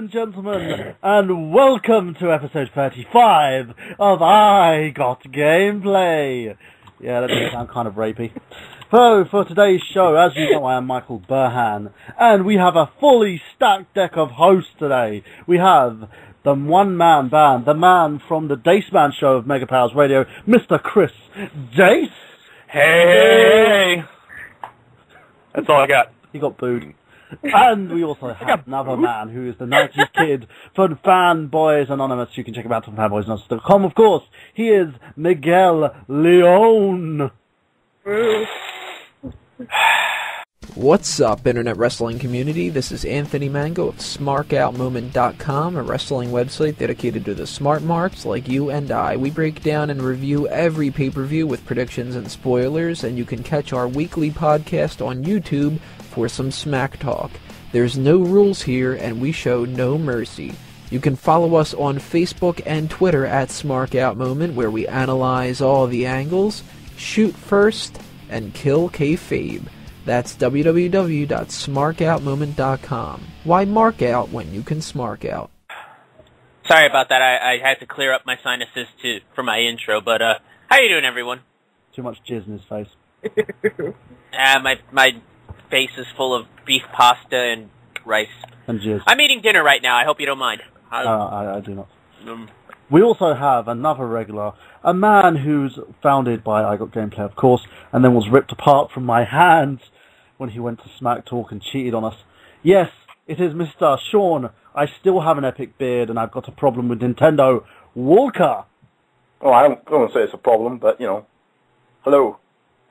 and gentlemen, and welcome to episode 35 of I Got Gameplay. Yeah, that does sound kind of rapey. So, for today's show, as you know, I am Michael Burhan, and we have a fully stacked deck of hosts today. We have the one-man band, the man from the Dace Man show of Mega Powers Radio, Mr. Chris Dace. Hey! That's all I got. He got booed. And we also have another man who is the 90s kid from Fanboys Anonymous. You can check him out on fanboysanonymous.com, of course. He is Miguel Leon. What's up, Internet Wrestling community? This is Anthony Mango of SmarkOutMoment.com, a wrestling website dedicated to the smart marks like you and I. We break down and review every pay-per-view with predictions and spoilers, and you can catch our weekly podcast on YouTube for some smack talk. There's no rules here, and we show no mercy. You can follow us on Facebook and Twitter at SmarkOutMoment, where we analyze all the angles, shoot first, and kill kayfabe. That's www.smarkoutmoment.com. Why mark out when you can smark out? Sorry about that. I had to clear up my sinuses for my intro, but how you doing, everyone? Too much jizz in his face. My face is full of beef pasta and rice. And jizz. I'm eating dinner right now. I hope you don't mind. I do not. We also have another regular, a man who's founded by I Got Gameplay, of course, and then was ripped apart from my hands when he went to Smack Talk and cheated on us. Yes, it is Mr. Sean. I still have an epic beard, and I've got a problem with Nintendo. Walker. Oh, I don't want to say it's a problem, but, you know, hello.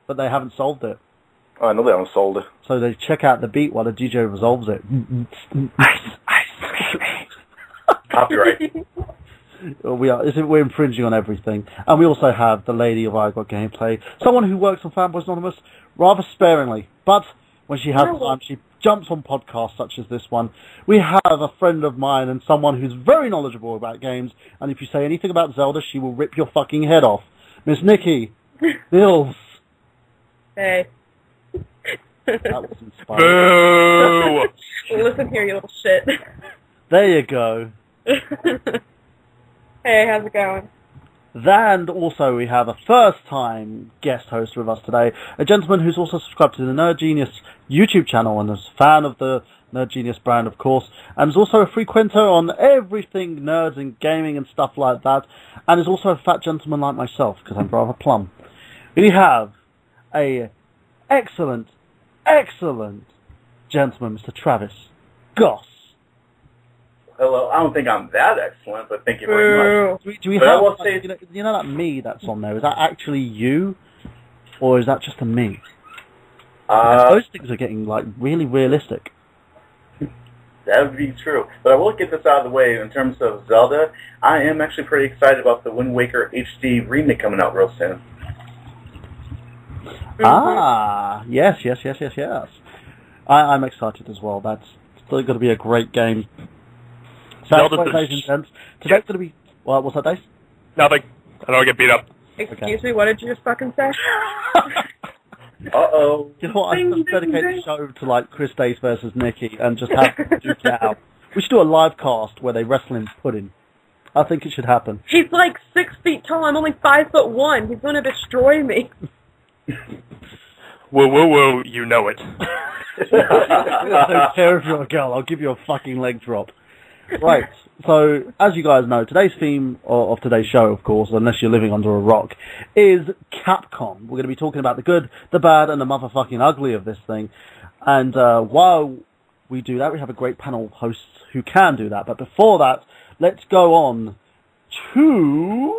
But they haven't solved it. Oh, I know they haven't solved it. So they check out the beat while the DJ resolves it. Copyright. We're infringing on everything. And we also have the lady of I Got Gameplay, someone who works on Fanboys Anonymous rather sparingly, but when she has time, she jumps on podcasts such as this one. We have a friend of mine and someone who's very knowledgeable about games, and if you say anything about Zelda, she will rip your fucking head off. Miss Nikki Bills. Hey. That was inspiring. Boo! Listen here, you little shit. There you go. Hey, how's it going? And also we have a first-time guest host with us today, a gentleman who's also subscribed to the Nerd Genius YouTube channel and is a fan of the Nerd Genius brand, of course, and is also a frequenter on everything nerds and gaming and stuff like that, and is also a fat gentleman like myself, because I'm rather plump. We have a excellent gentleman, Mr. Travis Goss. Hello, I don't think I'm that excellent, but thank you very much. Do we have, like, you know that me that's on there, is that actually you? Or is that just a me? Those things are getting, like, really realistic. That would be true. But I will get this out of the way. In terms of Zelda, I am actually pretty excited about the Wind Waker HD remake coming out real soon. Ah, yes. I'm excited as well. That's still going to be a great game. Zelda ladies and gents. Today's going to be... Well, what's that, Dice? Nothing. I don't want to get beat up. Excuse me, what did you just fucking say? Uh-oh. You know what, I just dedicate the show to, like, Chris Dace versus Nikki and just have them duke it out. We should do a live cast where they wrestle in pudding. I think it should happen. He's like 6 feet tall, I'm only 5'1". He's gonna destroy me. Whoa, you know it. I don't care if you're a girl, I'll give you a fucking leg drop. Right, so, as you guys know, today's theme of today's show, of course, unless you're living under a rock, is Capcom. We're going to be talking about the good, the bad, and the motherfucking ugly of this thing. And while we do that, we have a great panel of hosts who can do that. But before that, let's go on to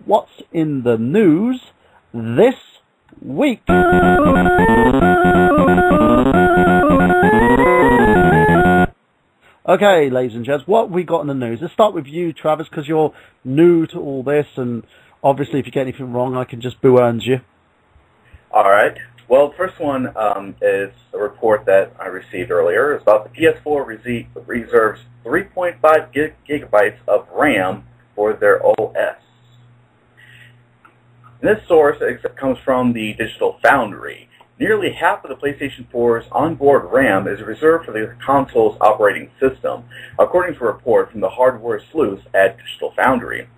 what's in the news this week. Okay, ladies and gents, what have we got in the news? Let's start with you, Travis, because you're new to all this, and obviously if you get anything wrong, I can just boo-earns you. All right. Well, the first one is a report that I received earlier. It's about the PS4 reserves 3.5 gigabytes of RAM for their OS. And this source comes from the Digital Foundry. nearly half of the PlayStation 4's onboard RAM is reserved for the console's operating system, according to a report from the hardware sleuths at Digital Foundry.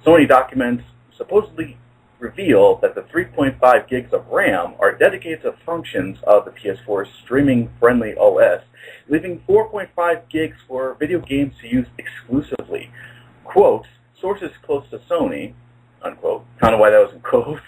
Sony documents supposedly reveal that the 3.5 gigs of RAM are dedicated to functions of the PS4's streaming-friendly OS, leaving 4.5 gigs for video games to use exclusively. Quote, sources close to Sony, unquote, I don't know why that was in quotes,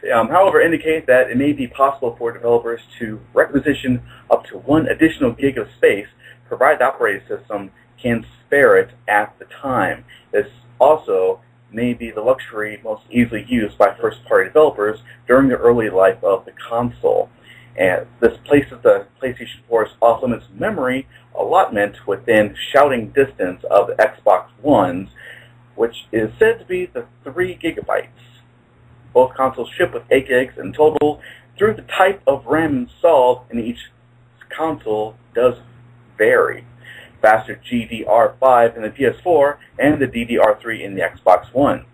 however, indicate that it may be possible for developers to requisition up to 1 additional gig of space, provided the operating system can spare it at the time. This also may be the luxury most easily used by first-party developers during the early life of the console. And this places the PlayStation 4's off-limits memory allotment within shouting distance of the Xbox One's, which is said to be the 3 gigabytes. Both consoles ship with 8 gigs in total. Through the type of RAM installed in each console does vary. Faster GDR5 in the PS4 and the DDR3 in the Xbox One.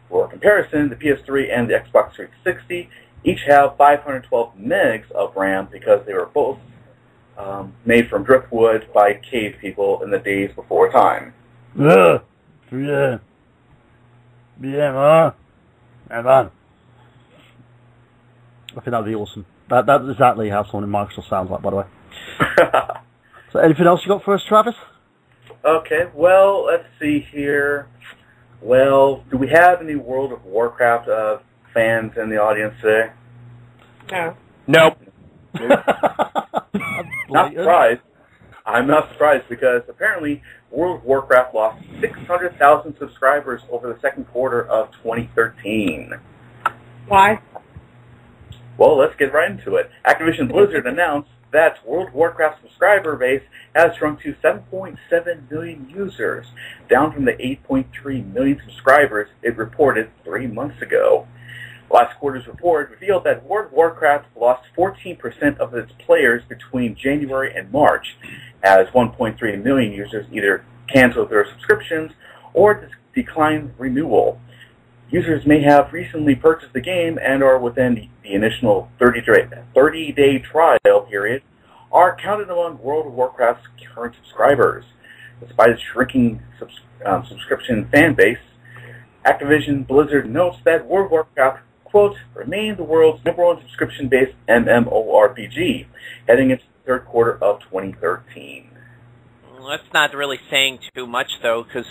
For comparison, the PS3 and the Xbox 360 each have 512 megs of RAM because they were both made from driftwood by cave people in the days before time. Man. I think that'd be awesome. That's exactly how someone in Microsoft sounds like, by the way. So anything else you got for us, Travis? Okay, well, let's see here. Well, do we have any World of Warcraft fans in the audience today? No. Nope. Not surprised. I'm not surprised because apparently World of Warcraft lost 600,000 subscribers over the second quarter of 2013. Why? Well, let's get right into it. Activision Blizzard announced that World of Warcraft subscriber base has shrunk to 7.7 million users, down from the 8.3 million subscribers it reported 3 months ago. Last quarter's report revealed that World of Warcraft lost 14% of its players between January and March, as 1.3 million users either canceled their subscriptions or declined renewal. Users may have recently purchased the game and are within the initial 30-day trial period, are counted among World of Warcraft's current subscribers. Despite its shrinking subscription fan base, Activision Blizzard notes that World of Warcraft, quote, remained the world's number 1 subscription-based MMORPG, heading into the third quarter of 2013. Well, that's not really saying too much, though, because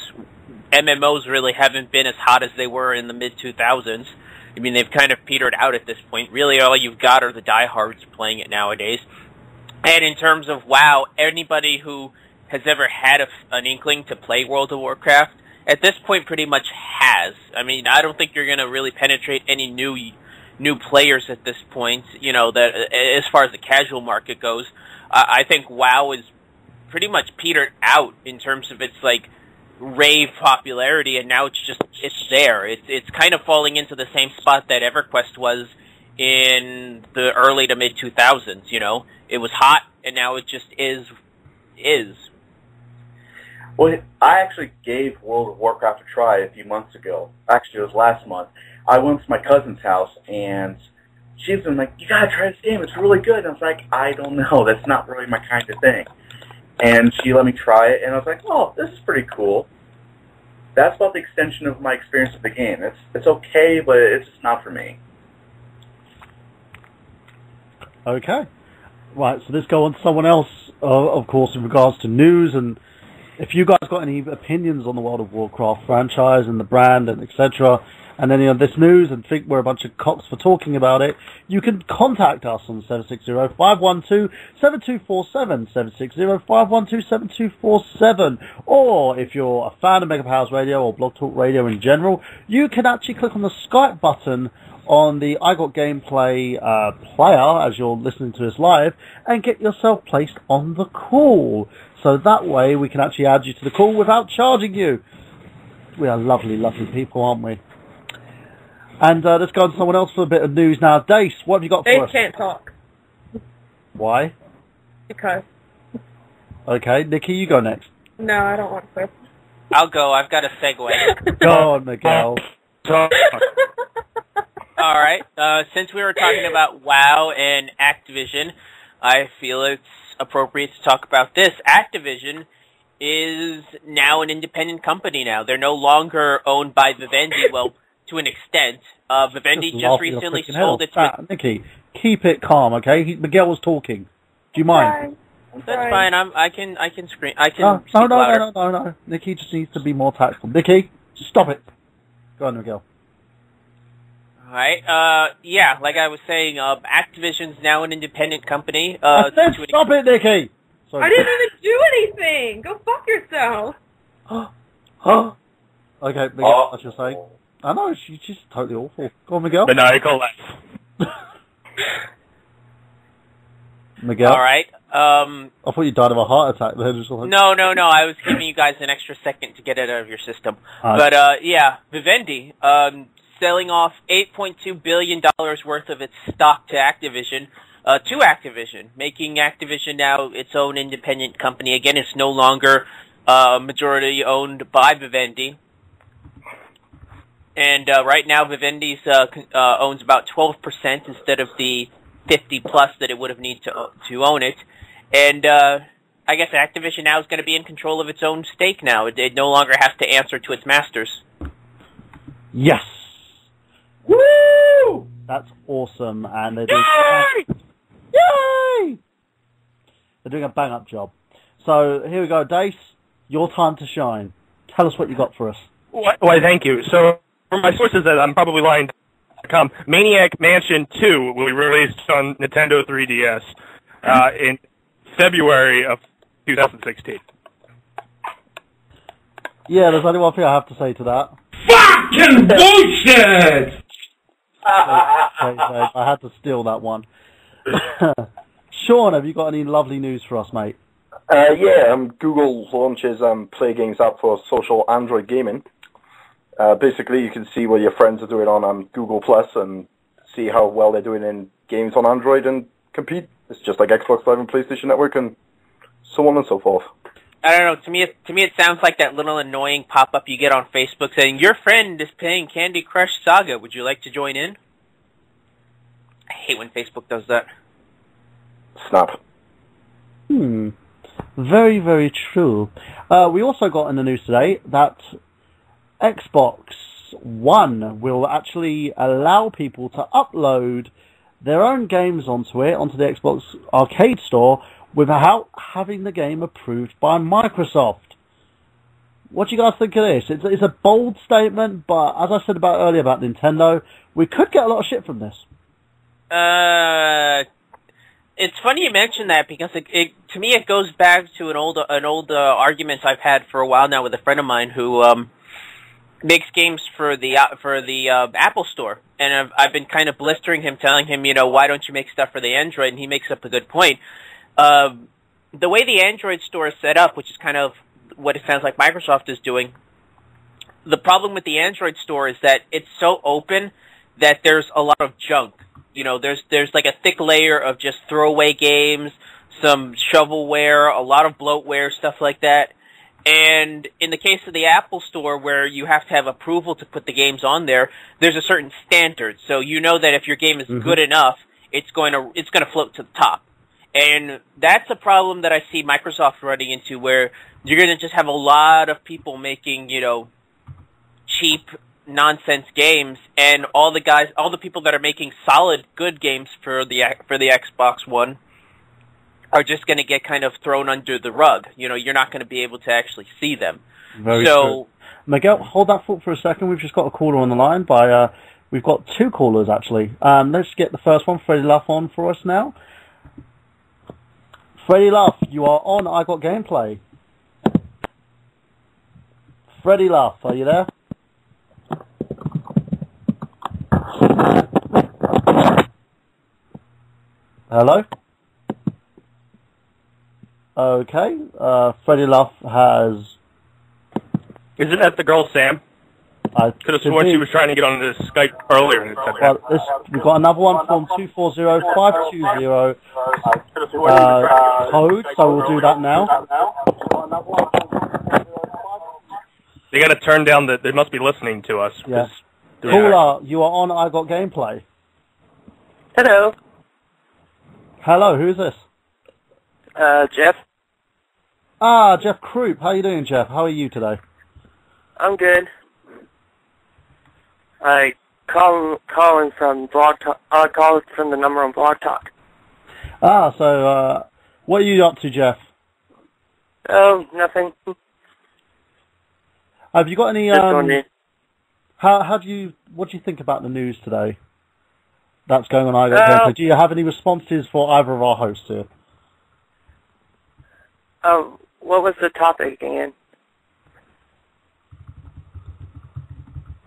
MMOs really haven't been as hot as they were in the mid-2000s. I mean, they've kind of petered out at this point. Really, all you've got are the diehards playing it nowadays. And in terms of WoW, anybody who has ever had an inkling to play World of Warcraft, at this point pretty much has. I mean, I don't think you're going to really penetrate any new players at this point, you know, that as far as the casual market goes. I think WoW is pretty much petered out in terms of its, like, rave popularity, and now it's there. It's kind of falling into the same spot that EverQuest was in the early to mid 2000s. You know, it was hot, and now it just is. Well, I actually gave World of Warcraft a try a few months ago. Actually, it was last month. I went to my cousin's house, and she was like, "You gotta try this game. It's really good." And I was like, "I don't know. That's not really my kind of thing." And she let me try it, and I was like, "Oh, this is pretty cool." That's about the extension of my experience with the game. It's okay, but it's just not for me. Okay. Right, so let's go on to someone else, of course, in regards to news, and if you guys got any opinions on the World of Warcraft franchise and the brand and etc., and any of this news and think we're a bunch of cocks for talking about it, you can contact us on 760-512-7247, 760-512-7247, or if you're a fan of Mega Powers Radio or Blog Talk Radio in general, you can actually click on the Skype button on the I Got Gameplay player as you're listening to us live and get yourself placed on the call. So that way we can actually add you to the call without charging you. We are lovely, lovely people, aren't we? And let's go on to someone else for a bit of news now. Dace, what have you got for us? They can't talk. Why? Because. Okay, Nikki, you go next. No, I don't want to. I'll go. I've got a segue. Go on, Miguel. All right. Since we were talking about WoW and Activision, I feel it's appropriate to talk about this. Activision is now an independent company now. They're no longer owned by Vivendi, well, to an extent. Vivendi just recently sold its... Nikki, keep it calm, okay? Miguel was talking. Do you mind? That's fine. I can scream. I can No, speak louder. no. Nikki just needs to be more tactful. Nikki, just stop it. Go on, Miguel. Alright, yeah, like I was saying, Activision's now an independent company. I said stop it, Nikki! Sorry. I didn't even do anything! Go fuck yourself! Okay, Miguel, what you're saying? I know, she's just totally awful. Go on, Miguel. Maniacal laugh. Miguel? Alright, I thought you died of a heart attack then or something. No, I was giving you guys an extra second to get it out of your system. But, yeah, Vivendi, selling off $8.2 billion worth of its stock to Activision, making Activision now its own independent company. Again, it's no longer majority owned by Vivendi. And right now, Vivendi owns about 12% instead of the 50+ that it would have needed to own it. And I guess Activision now is going to be in control of its own stake now. It no longer has to answer to its masters. Yes! Woo! That's awesome, and they're doing Yay! They're doing a bang-up job. So, here we go, Dace. Your time to shine. Tell us what you got for us. Why, thank you. So, from my sources that I'm probably lying, Maniac Mansion 2 will be released on Nintendo 3DS in February of 2016. Yeah, there's only one thing I have to say to that. Fucking bullshit! I had to steal that one. Sean, have you got any lovely news for us, mate? Yeah, Google launches Play Games app for social Android gaming. Basically, you can see what your friends are doing on Google Plus and see how well they're doing in games on Android and compete. It's just like Xbox Live and PlayStation Network and so on and so forth. I don't know. To me, it sounds like that little annoying pop-up you get on Facebook saying your friend is playing Candy Crush Saga. Would you like to join in? I hate when Facebook does that. Snap. Very, very true. We also got in the news today that Xbox One will actually allow people to upload their own games onto the Xbox Arcade Store without having the game approved by Microsoft. What do you guys think of this? It's a bold statement, but as I said earlier about Nintendo, we could get a lot of shit from this. It's funny you mention that because to me it goes back to an old argument I've had for a while now with a friend of mine who makes games for the Apple Store, and I've been kind of blistering him, telling him, why don't you make stuff for the Android? And he makes up a good point. The way the Android store is set up, which is kind of what it sounds like Microsoft is doing, the problem with the Android store is that it's so open that there's a lot of junk. There's like a thick layer of just throwaway games, some shovelware, a lot of bloatware, stuff like that. And in the case of the Apple Store, where you have to have approval to put the games on there, there's a certain standard. So you know that if your game is good enough, it's going to float to the top. And that's a problem that I see Microsoft running into, where you're going to just have a lot of people making, cheap nonsense games, and all the people that are making solid, good games for the Xbox One are just going to get kind of thrown under the rug. You're not going to be able to actually see them. Very true. Miguel, hold that thought for a second. We've just got a caller on the line. We've got two callers, actually. Let's get the first one, Freddie Luff, on for us now. Freddie Luff, you are on I Got Gameplay. Freddie Luff, are you there? Hello? Okay, Freddie Luff has... Isn't that the girl, Sam? I could have sworn she was trying to get on this Skype earlier. And it said we've got another one from 240-520 code, so we'll do that now. They got to turn down they must be listening to us. Yeah. Caller, you are on I Got Gameplay. Hello. Hello, who is this? Jeff. Ah, Jeff Croup. How you doing, Jeff? How are you today? I'm good. Calling from Blog Talk. Called from the number on Blog Talk. Ah, so what are you up to, Jeff? Oh, nothing. Have you got any? What do you think about the news today? That's going on I Got Gameplay. Do you have any responses for either of our hosts here? What was the topic again?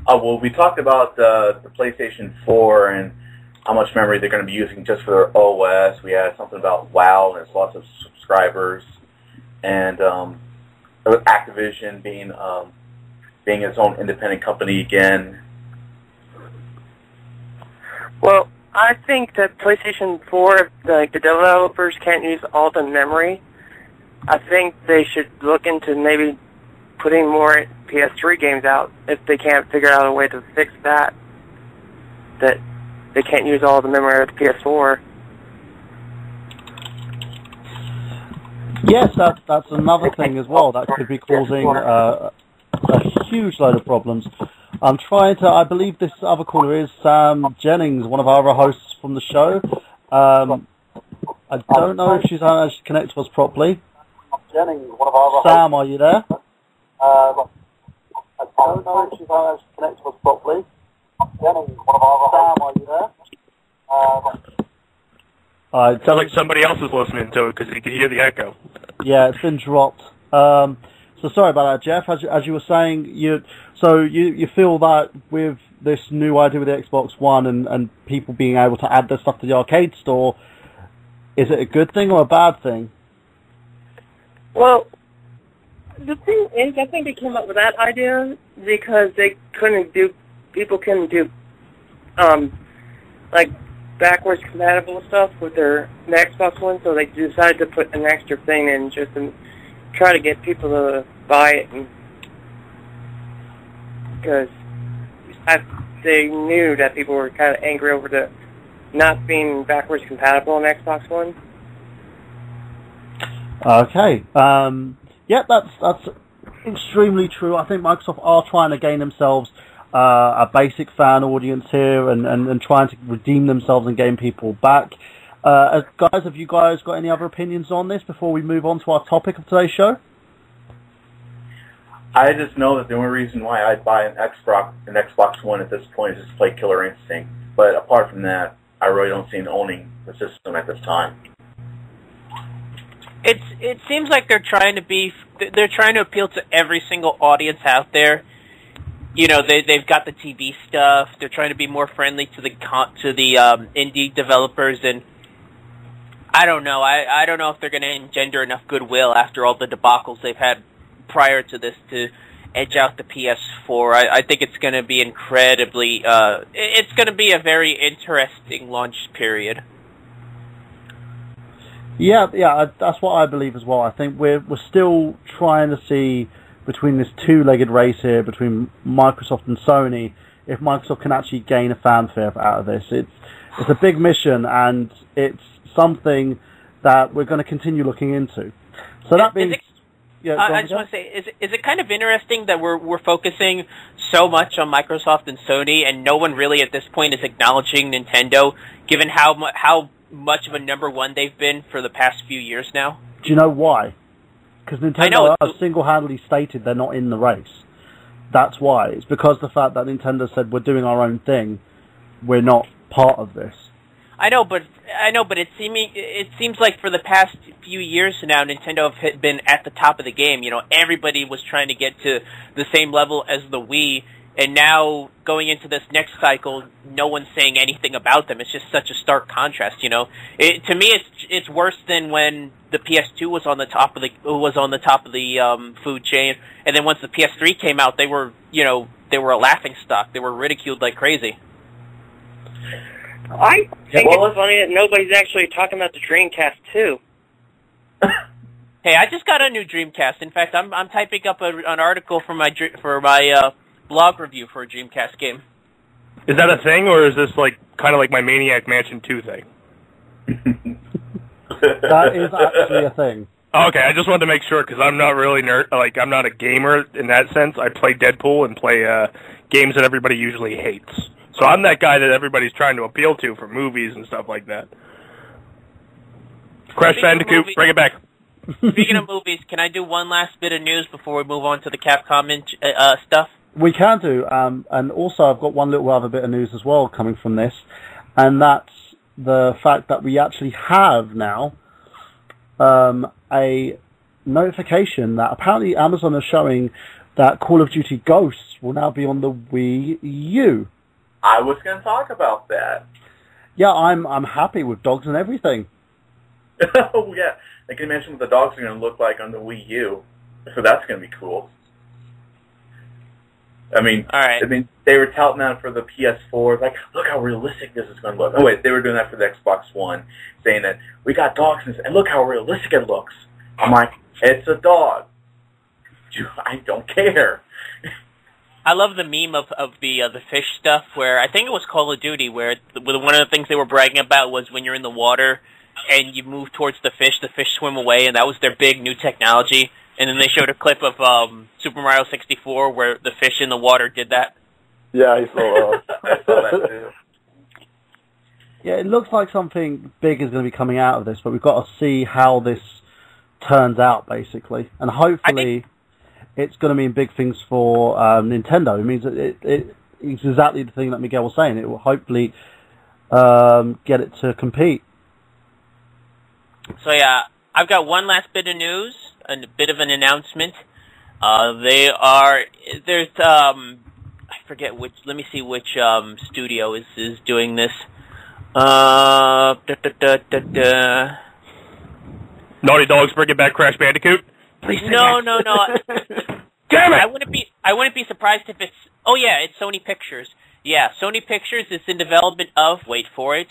Well, we talked about the PlayStation 4 and how much memory they're going to be using just for their OS. We had something about WoW and its lots of subscribers, and Activision being its own independent company again. Well, I think that PlayStation 4, the developers can't use all the memory. I think they should look into maybe putting more PS3 games out if they can't figure out a way to fix that. That they can't use all the memory of the PS4. Yes, that's another thing as well. That could be causing a huge load of problems. I'm trying to. I believe this other caller is Sam Jennings, one of our other hosts from the show. I don't know if she's managed to connect to us properly. Jennings, one of our Sam, are you there? I don't know if she's managed to connect to us properly. Jennings, one of our Sam, are you there? Sounds like somebody else is listening to it because you can hear the echo. Yeah, it's been dropped. So sorry about that, Jeff. As you were saying, you feel that with this new idea with the Xbox One and people being able to add their stuff to the arcade store, is it a good thing or a bad thing? Well, the thing is, I think they came up with that idea because people couldn't do, like, backwards compatible stuff with their Xbox One, so they decided to put an extra thing in just to try to get people to buy it, because they knew that people were kind of angry over the not being backwards compatible on Xbox One. Okay. Yeah, that's extremely true. I think Microsoft are trying to gain themselves a basic fan audience here and trying to redeem themselves and gain people back. Guys, have you guys got any other opinions on this before we move on to our topic of today's show? I just know that the only reason why I'd buy an Xbox One at this point is just to play Killer Instinct. But apart from that, I really don't see owning the system at this time. It seems like they're trying to appeal to every single audience out there. You know, they've got the TV stuff. They're trying to be more friendly to the indie developers, and I don't know. I don't know if they're going to engender enough goodwill after all the debacles they've had prior to this to edge out the PS4. I think it's going to be incredibly. It's going to be a very interesting launch period. Yeah, that's what I believe as well. I think we're still trying to see between this two-legged race here between Microsoft and Sony, if Microsoft can actually gain a fanfare out of this. It's a big mission, and it's something that we're going to continue looking into. So that being, I just want to say, is it kind of interesting that we're focusing so much on Microsoft and Sony, and no one really at this point is acknowledging Nintendo, given how much of a number one they've been for the past few years now? Do you know why? Because Nintendo has single-handedly stated they're not in the race. That's why. It's because the fact that Nintendo said we're doing our own thing, we're not part of this. I know, but it seems like for the past few years now, Nintendo have been at the top of the game. You know, everybody was trying to get to the same level as the Wii, and now going into this next cycle, no one's saying anything about them. It's just such a stark contrast. You know, to me, it's worse than when the PS2 was on the top of the food chain, and then once the PS3 came out, they were a laughing stock. They were ridiculed like crazy. I think it's funny that nobody's actually talking about the Dreamcast too. Hey, I just got a new Dreamcast. In fact, I'm typing up an article for my blog review for a Dreamcast game. Is that a thing, or is this like kind of like my Maniac Mansion 2 thing? That is actually a thing. Okay, I just wanted to make sure because I'm not really I'm not a gamer in that sense. I play Deadpool and play games that everybody usually hates. So I'm that guy that everybody's trying to appeal to for movies and stuff like that. Crash Bandicoot, bring it back. Speaking of movies, can I do one last bit of news before we move on to the Capcom stuff? We can do, and also I've got one little other bit of news as well coming from this, and that's the fact that we actually have now a notification that apparently Amazon is showing that Call of Duty Ghosts will now be on the Wii U. I was going to talk about that. Yeah, I'm happy with dogs and everything. Oh, yeah. I can imagine what the dogs are going to look like on the Wii U. So that's going to be cool. I mean, all right. I mean, they were touting that for the PS4. Like, look how realistic this is going to look. Oh, wait, they were doing that for the Xbox One, saying that we got dogs, and look how realistic it looks. I'm like, it's a dog. I don't care. I love the meme of the fish stuff where I think it was Call of Duty where one of the things they were bragging about was when you're in the water and you move towards the fish swim away, and that was their big new technology. And then they showed a clip of Super Mario 64 where the fish in the water did that. Yeah, I saw that too. Yeah, it looks like something big is going to be coming out of this, but we've got to see how this turns out, basically. And hopefully it's going to mean big things for Nintendo. It means that it's exactly the thing that Miguel was saying. It will hopefully get it to compete. So yeah, I've got one last bit of news, a bit of an announcement. There's I forget which. Let me see which studio is doing this. Naughty Dogs, bring it back, Crash Bandicoot. Please. No. Damn it! I wouldn't be surprised if it's. Oh yeah, it's Sony Pictures. Yeah, Sony Pictures is in development of. Wait for it.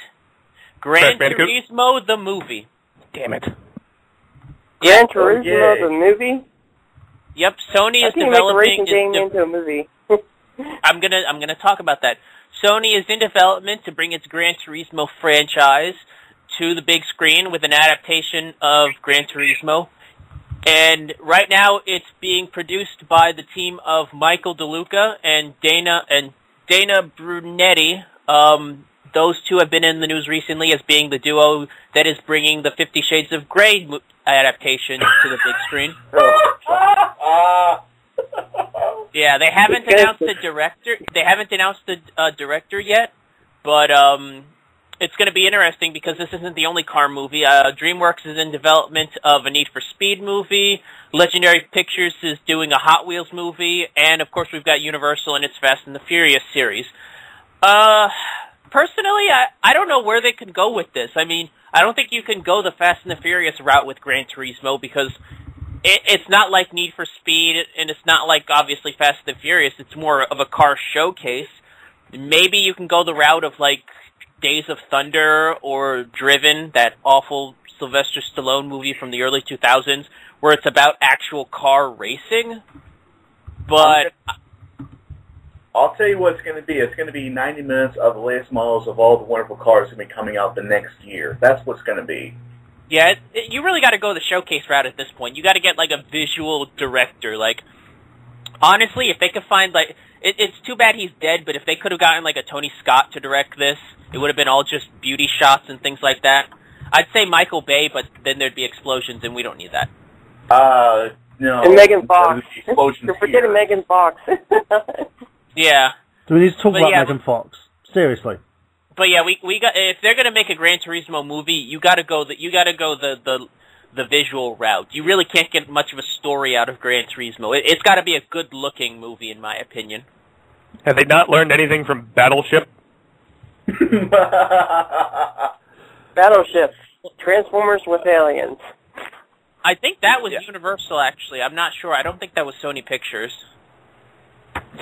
Gran Turismo the movie. Damn it. Gran Turismo the movie? Yep, Sony is developing. Make a racing game into a movie. I'm gonna talk about that. Sony is in development to bring its Gran Turismo franchise to the big screen with an adaptation of Gran Turismo. And right now it's being produced by the team of Michael DeLuca and Dana Brunetti. Those two have been in the news recently as being the duo that is bringing the 50 Shades of Grey adaptation to the big screen. Yeah, they haven't announced the director. They haven't announced the director yet, but it's going to be interesting because this isn't the only car movie. DreamWorks is in development of a Need for Speed movie. Legendary Pictures is doing a Hot Wheels movie, and of course we've got Universal and its Fast and the Furious series. Personally, I don't know where they could go with this. I mean, I don't think you can go the Fast and the Furious route with Gran Turismo because it's not like Need for Speed, and it's not like, obviously, Fast and Furious. It's more of a car showcase. Maybe you can go the route of, like, Days of Thunder or Driven, that awful Sylvester Stallone movie from the early 2000s, where it's about actual car racing. But I'll tell you what it's going to be. It's going to be 90 minutes of the latest models of all the wonderful cars going to be coming out the next year. That's what's going to be. Yeah, you really got to go the showcase route at this point. You got to get, like, a visual director. Like, honestly, if they could find, like, it's too bad he's dead, but if they could have gotten, like, a Tony Scott to direct this, it would have been all just beauty shots and things like that. I'd say Michael Bay, but then there'd be explosions, and we don't need that. No. And Megan Fox. You're forgetting Megan Fox. Yeah. Do we need to talk about Megan Fox? Seriously. But yeah, we got, if they're gonna make a Gran Turismo movie, you gotta go the visual route. You really can't get much of a story out of Gran Turismo. It's got to be a good looking movie, in my opinion. Have they not learned anything from Battleship? Battleship. Transformers with aliens. I think that was Universal, actually. I'm not sure. I don't think that was Sony Pictures.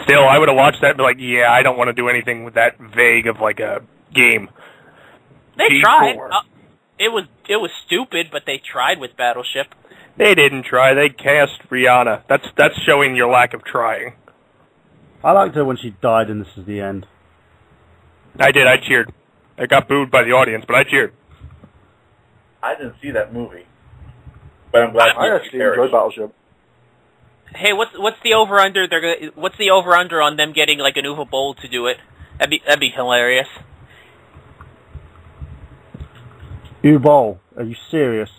Still, I would have watched that and be like, yeah, I don't want to do anything with that vague of, like, a game. They tried. It was stupid, but they tried with Battleship. They didn't try. They cast Rihanna. That's showing your lack of trying. I liked her when she died and This Is the End. I did. I cheered. I got booed by the audience, but I cheered. I didn't see that movie, but I'm glad. I actually enjoyed Battleship. Hey, what's the over under? What's the over under on them getting like an Uwe Boll to do it? That'd be hilarious. Uwe Boll, are you serious?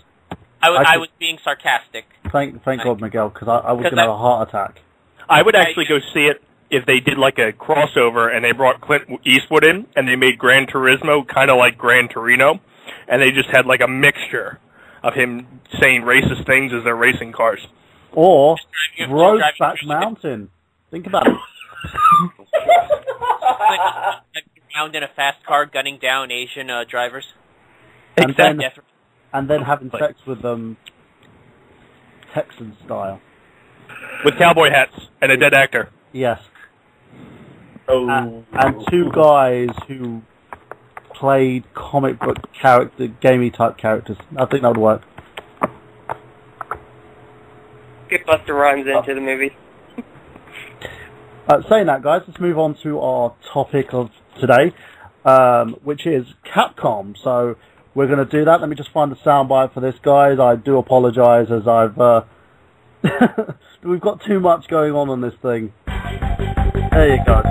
I was being sarcastic. Thank God, Miguel, because I was going to have a heart attack. I would actually go see it if they did like a crossover and they brought Clint Eastwood in and they made Gran Turismo kind of like Gran Torino, and they just had like a mixture of him saying racist things as they're racing cars. Or Brokeback Mountain. Think about it. Around in a fast car, gunning down Asian drivers. And then having sex with them, Texan style. With cowboy hats and a dead actor. Yes. Oh. And two guys who played comic book gamey type characters. I think that would work. Get Buster Rhymes into the movie. Saying that, guys, let's move on to our topic of today, which is Capcom. So we're going to do that. Let me just find the soundbite for this, guys. I do apologise as I've... we've got too much going on this thing. There you go.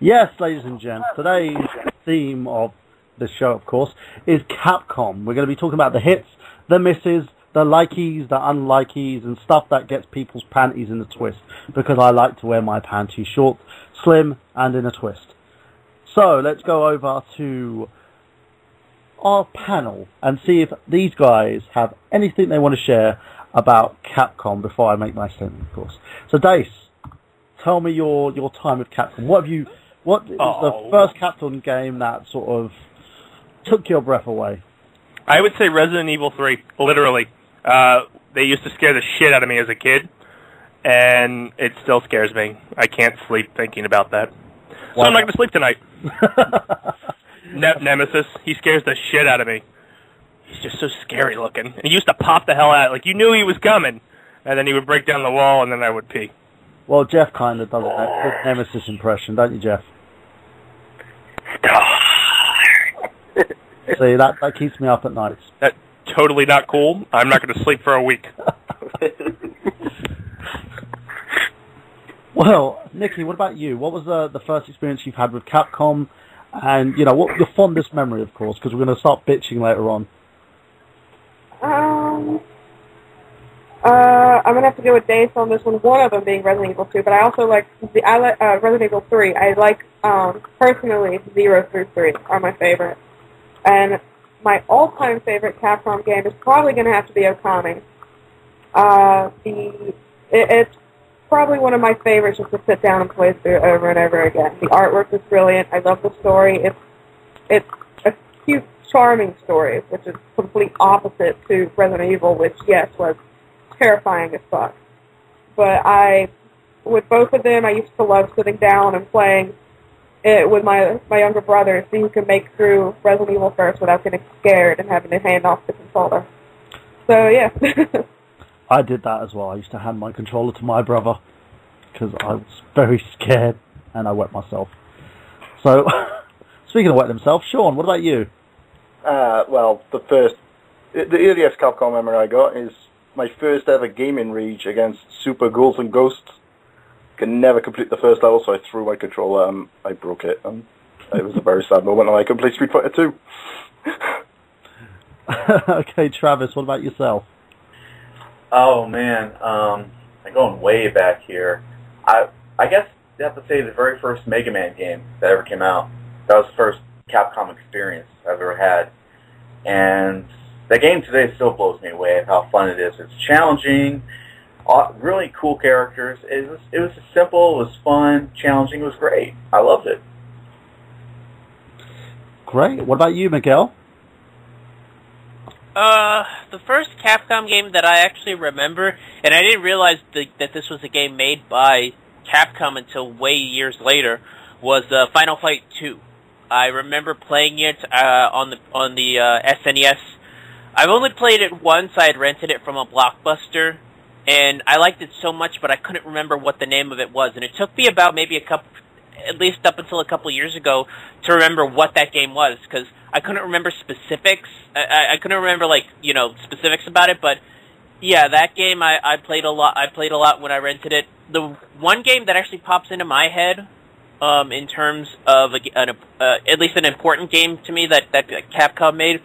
Yes, ladies and gents, today's theme of this show, of course, is Capcom. We're going to be talking about the hits, the misses, the likeys, the unlikeys, and stuff that gets people's panties in a twist, because I like to wear my panties short, slim, and in a twist. So, let's go over to our panel and see if these guys have anything they want to share about Capcom before I make my statement, of course. So, Dace, tell me your time with Capcom. What is the first Capcom game that sort of took your breath away? I would say Resident Evil 3, literally. They used to scare the shit out of me as a kid, and it still scares me. I can't sleep thinking about that. So I'm not going to sleep tonight. Nemesis, he scares the shit out of me. He's just so scary looking. And he used to pop the hell out. Like, you knew he was coming, and then he would break down the wall, and then I would pee. Well, Jeff kind of does a Nemesis impression, don't you, Jeff? See, that keeps me up at night. That's totally not cool. I'm not going to sleep for a week. Well, Nikki, what about you? What was the first experience you've had with Capcom? And, you know, what your fondest memory, of course, because we're going to start bitching later on. I'm gonna have to go with Dace on this one. One of them being Resident Evil 2, but I also like Resident Evil 3. I like personally 0 through 3 are my favorite, and my all-time favorite Capcom game is probably gonna have to be Okami. It's probably one of my favorites just to sit down and play through over and over again. The artwork is brilliant. I love the story. It's a cute, charming story, which is complete opposite to Resident Evil, which yes was terrifying as fuck. But with both of them, I used to love sitting down and playing it with my younger brother and see who can make through Resident Evil first without getting scared and having to hand off the controller. So, yeah. I did that as well. I used to hand my controller to my brother because I was very scared and I wet myself. So, speaking of wetting himself, Sean, what about you? Well, the earliest Capcom memory I got is my first ever gaming rage against Super Ghouls and Ghosts. Could never complete the first level, so I threw my controller and I broke it. And it was a very sad moment, and I couldn't play Street Fighter 2. Okay, Travis, what about yourself? Oh man, I'm going way back here. I guess you have to say the very first Mega Man game that ever came out. That was the first Capcom experience I've ever had, and the game today still blows me away of how fun it is. It's challenging. really cool characters. It was simple, it was fun, challenging, it was great. I loved it. Great. What about you, Miguel? The first Capcom game that I actually remember, and I didn't realize that this was a game made by Capcom until way years later, was Final Fight 2. I remember playing it on the SNES. I've only played it once. I had rented it from a Blockbuster, and I liked it so much, but I couldn't remember what the name of it was. And it took me about maybe at least up until a couple years ago, to remember what that game was, because I couldn't remember specifics. I couldn't remember specifics about it, but yeah, that game I played a lot. I played a lot when I rented it. The one game that actually pops into my head, in terms of at least an important game to me that Capcom made,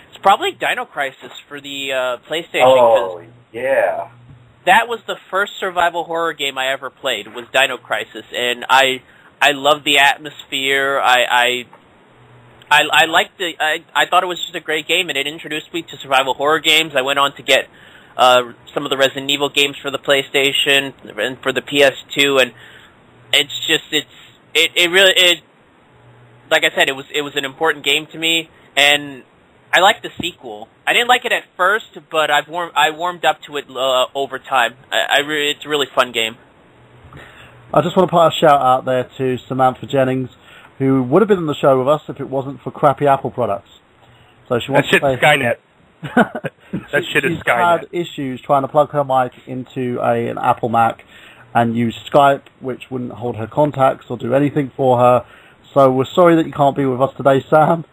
it's probably Dino Crisis for the PlayStation. Oh yeah, that was the first survival horror game I ever played. Was Dino Crisis, and I loved the atmosphere. I liked I thought it was just a great game, and it introduced me to survival horror games. I went on to get some of the Resident Evil games for the PlayStation and for the PS2, and it really like I said, it was an important game to me, and I liked the sequel. I didn't like it at first, but I warmed up to it over time. It's a really fun game. I just want to put a shout out there to Samantha Jennings, who would have been on the show with us if it wasn't for crappy Apple products. So she wants that shit's Skynet. That shit is Skynet. She's had issues trying to plug her mic into an Apple Mac and use Skype, which wouldn't hold her contacts or do anything for her. So we're sorry that you can't be with us today, Sam.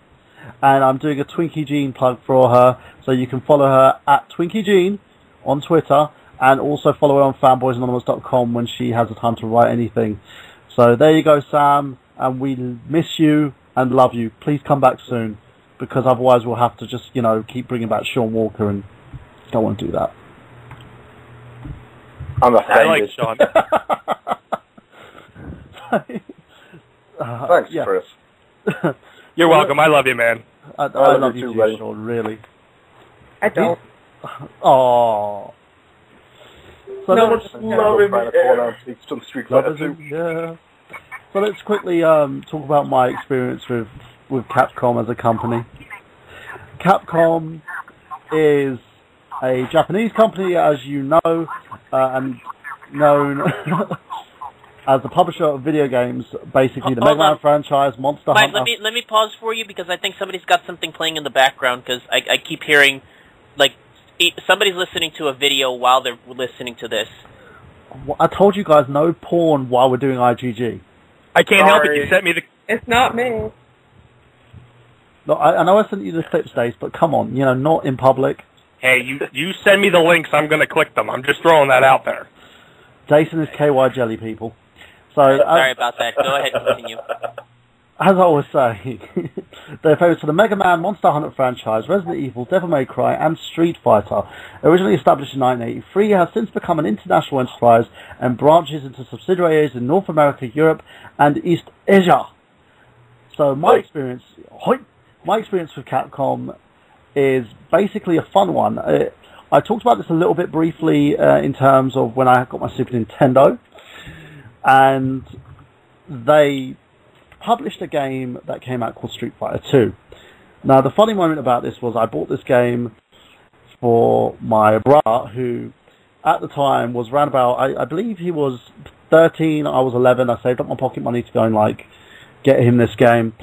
And I'm doing a Twinkie Jean plug for her, so you can follow her at Twinkie Jean on Twitter, and also follow her on fanboysanonymous.com when she has the time to write anything. So there you go, Sam, and we miss you and love you. Please come back soon, because otherwise we'll have to just, keep bringing back Sean Walker, and don't want to do that. I'm offended. I like Sean. Thanks, yeah. Chris. You're welcome. I love you, man. I love you too, buddy. Sean, really. I don't. Oh. So No, just love him. Yeah. So let's quickly talk about my experience with Capcom as a company. Capcom is a Japanese company, as you know, and known as the publisher of video games, basically the Mega Man franchise, Monster Hunter. Let me pause for you, because I think somebody's got something playing in the background, because I keep hearing, somebody's listening to a video while they're listening to this. I told you guys no porn while we're doing IGG. I can't help it. You sent me the... It's not me. No, I know I sent you the clips, Stace, but come on, not in public. Hey, you send me the links, I'm going to click them. I'm just throwing that out there. Jason is KY Jelly, people. So sorry about that. Go ahead and continue. As I was saying, they're famous for the Mega Man, Monster Hunter franchise, Resident Evil, Devil May Cry, and Street Fighter. Originally established in 1983, it has since become an international enterprise and branches into subsidiaries in North America, Europe, and East Asia. So my experience with Capcom is basically a fun one. I talked about this a little bit briefly in terms of when I got my Super Nintendo, and they published a game that came out called Street Fighter 2. Now, the funny moment about this was I bought this game for my brother, who at the time was around about, I believe he was 13, I was 11. I saved up my pocket money to go and get him this game,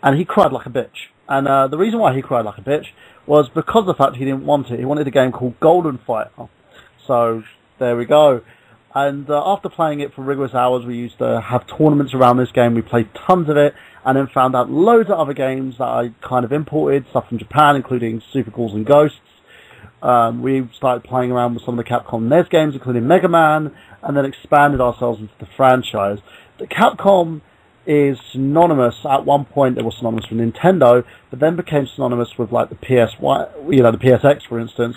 and he cried like a bitch. And the reason why he cried like a bitch was because of the fact he didn't want it. He wanted a game called Golden Fighter. So there we go. And after playing it for rigorous hours, we used to have tournaments around this game. We played tons of it, and then found out loads of other games that I kind of imported, stuff from Japan, including Super Ghouls and Ghosts. We started playing around with some of the Capcom NES games, including Mega Man, and then expanded ourselves into the franchise. The Capcom is synonymous. At one point, they were synonymous with Nintendo, but then became synonymous with the the PSX, for instance.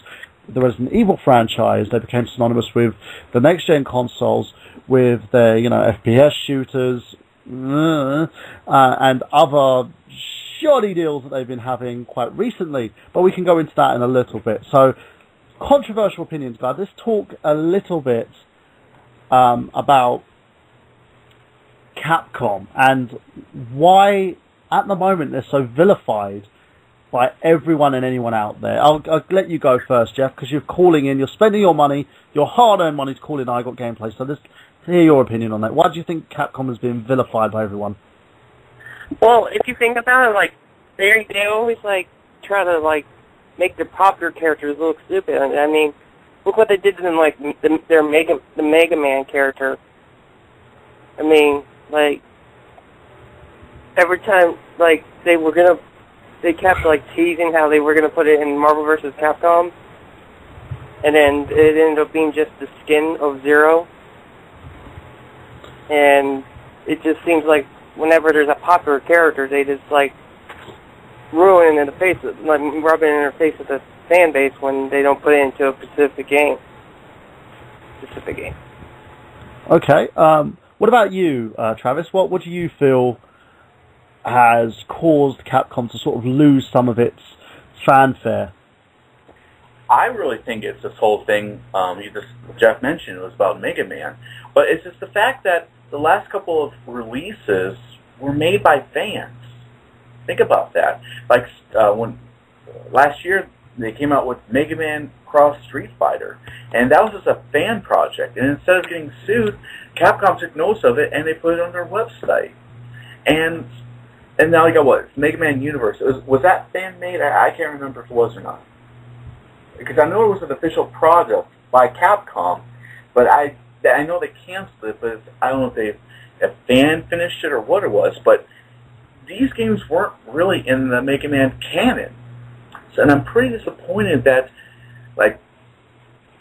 The Resident Evil franchise, they became synonymous with the next-gen consoles, with their, FPS shooters, and other shoddy deals that they've been having quite recently. But we can go into that in a little bit. So, controversial opinions, guys. Let's talk a little bit about Capcom and why, at the moment, they're so vilified by everyone and anyone out there. I'll let you go first, Jeff, because you're calling in, you're spending your money, your hard-earned money to call in I Got Gameplay, so let's hear your opinion on that. Why do you think Capcom has been vilified by everyone? Well, if you think about it, like, they always, like, try to, like, make their popular characters look stupid. I mean, look what they did to them, like, the Mega Man character. I mean, like, every time, like, they kept, like, teasing how they were gonna put it in Marvel vs. Capcom, and then it ended up being just the skin of Zero. And it just seems like whenever there's a popular character, they just, like, ruin it in the face, like, rub it in their face with the fan base when they don't put it into a specific game. Okay. What about you, Travis? What do you feel has caused Capcom to sort of lose some of its fanfare? I really think it's this whole thing Jeff mentioned. It was about Mega Man. But it's just the fact that the last couple of releases were made by fans. Think about that. Like, when last year they came out with Mega Man Cross Street Fighter, and that was just a fan project. And instead of getting sued, Capcom took notice of it and they put it on their website. And now you got what? It's Mega Man Universe. Was that fan made? I can't remember if it was or not. Because I know it was an official project by Capcom, but I know they canceled it, but I don't know if a fan finished it or what it was, but these games weren't really in the Mega Man canon. So, and I'm pretty disappointed that, like,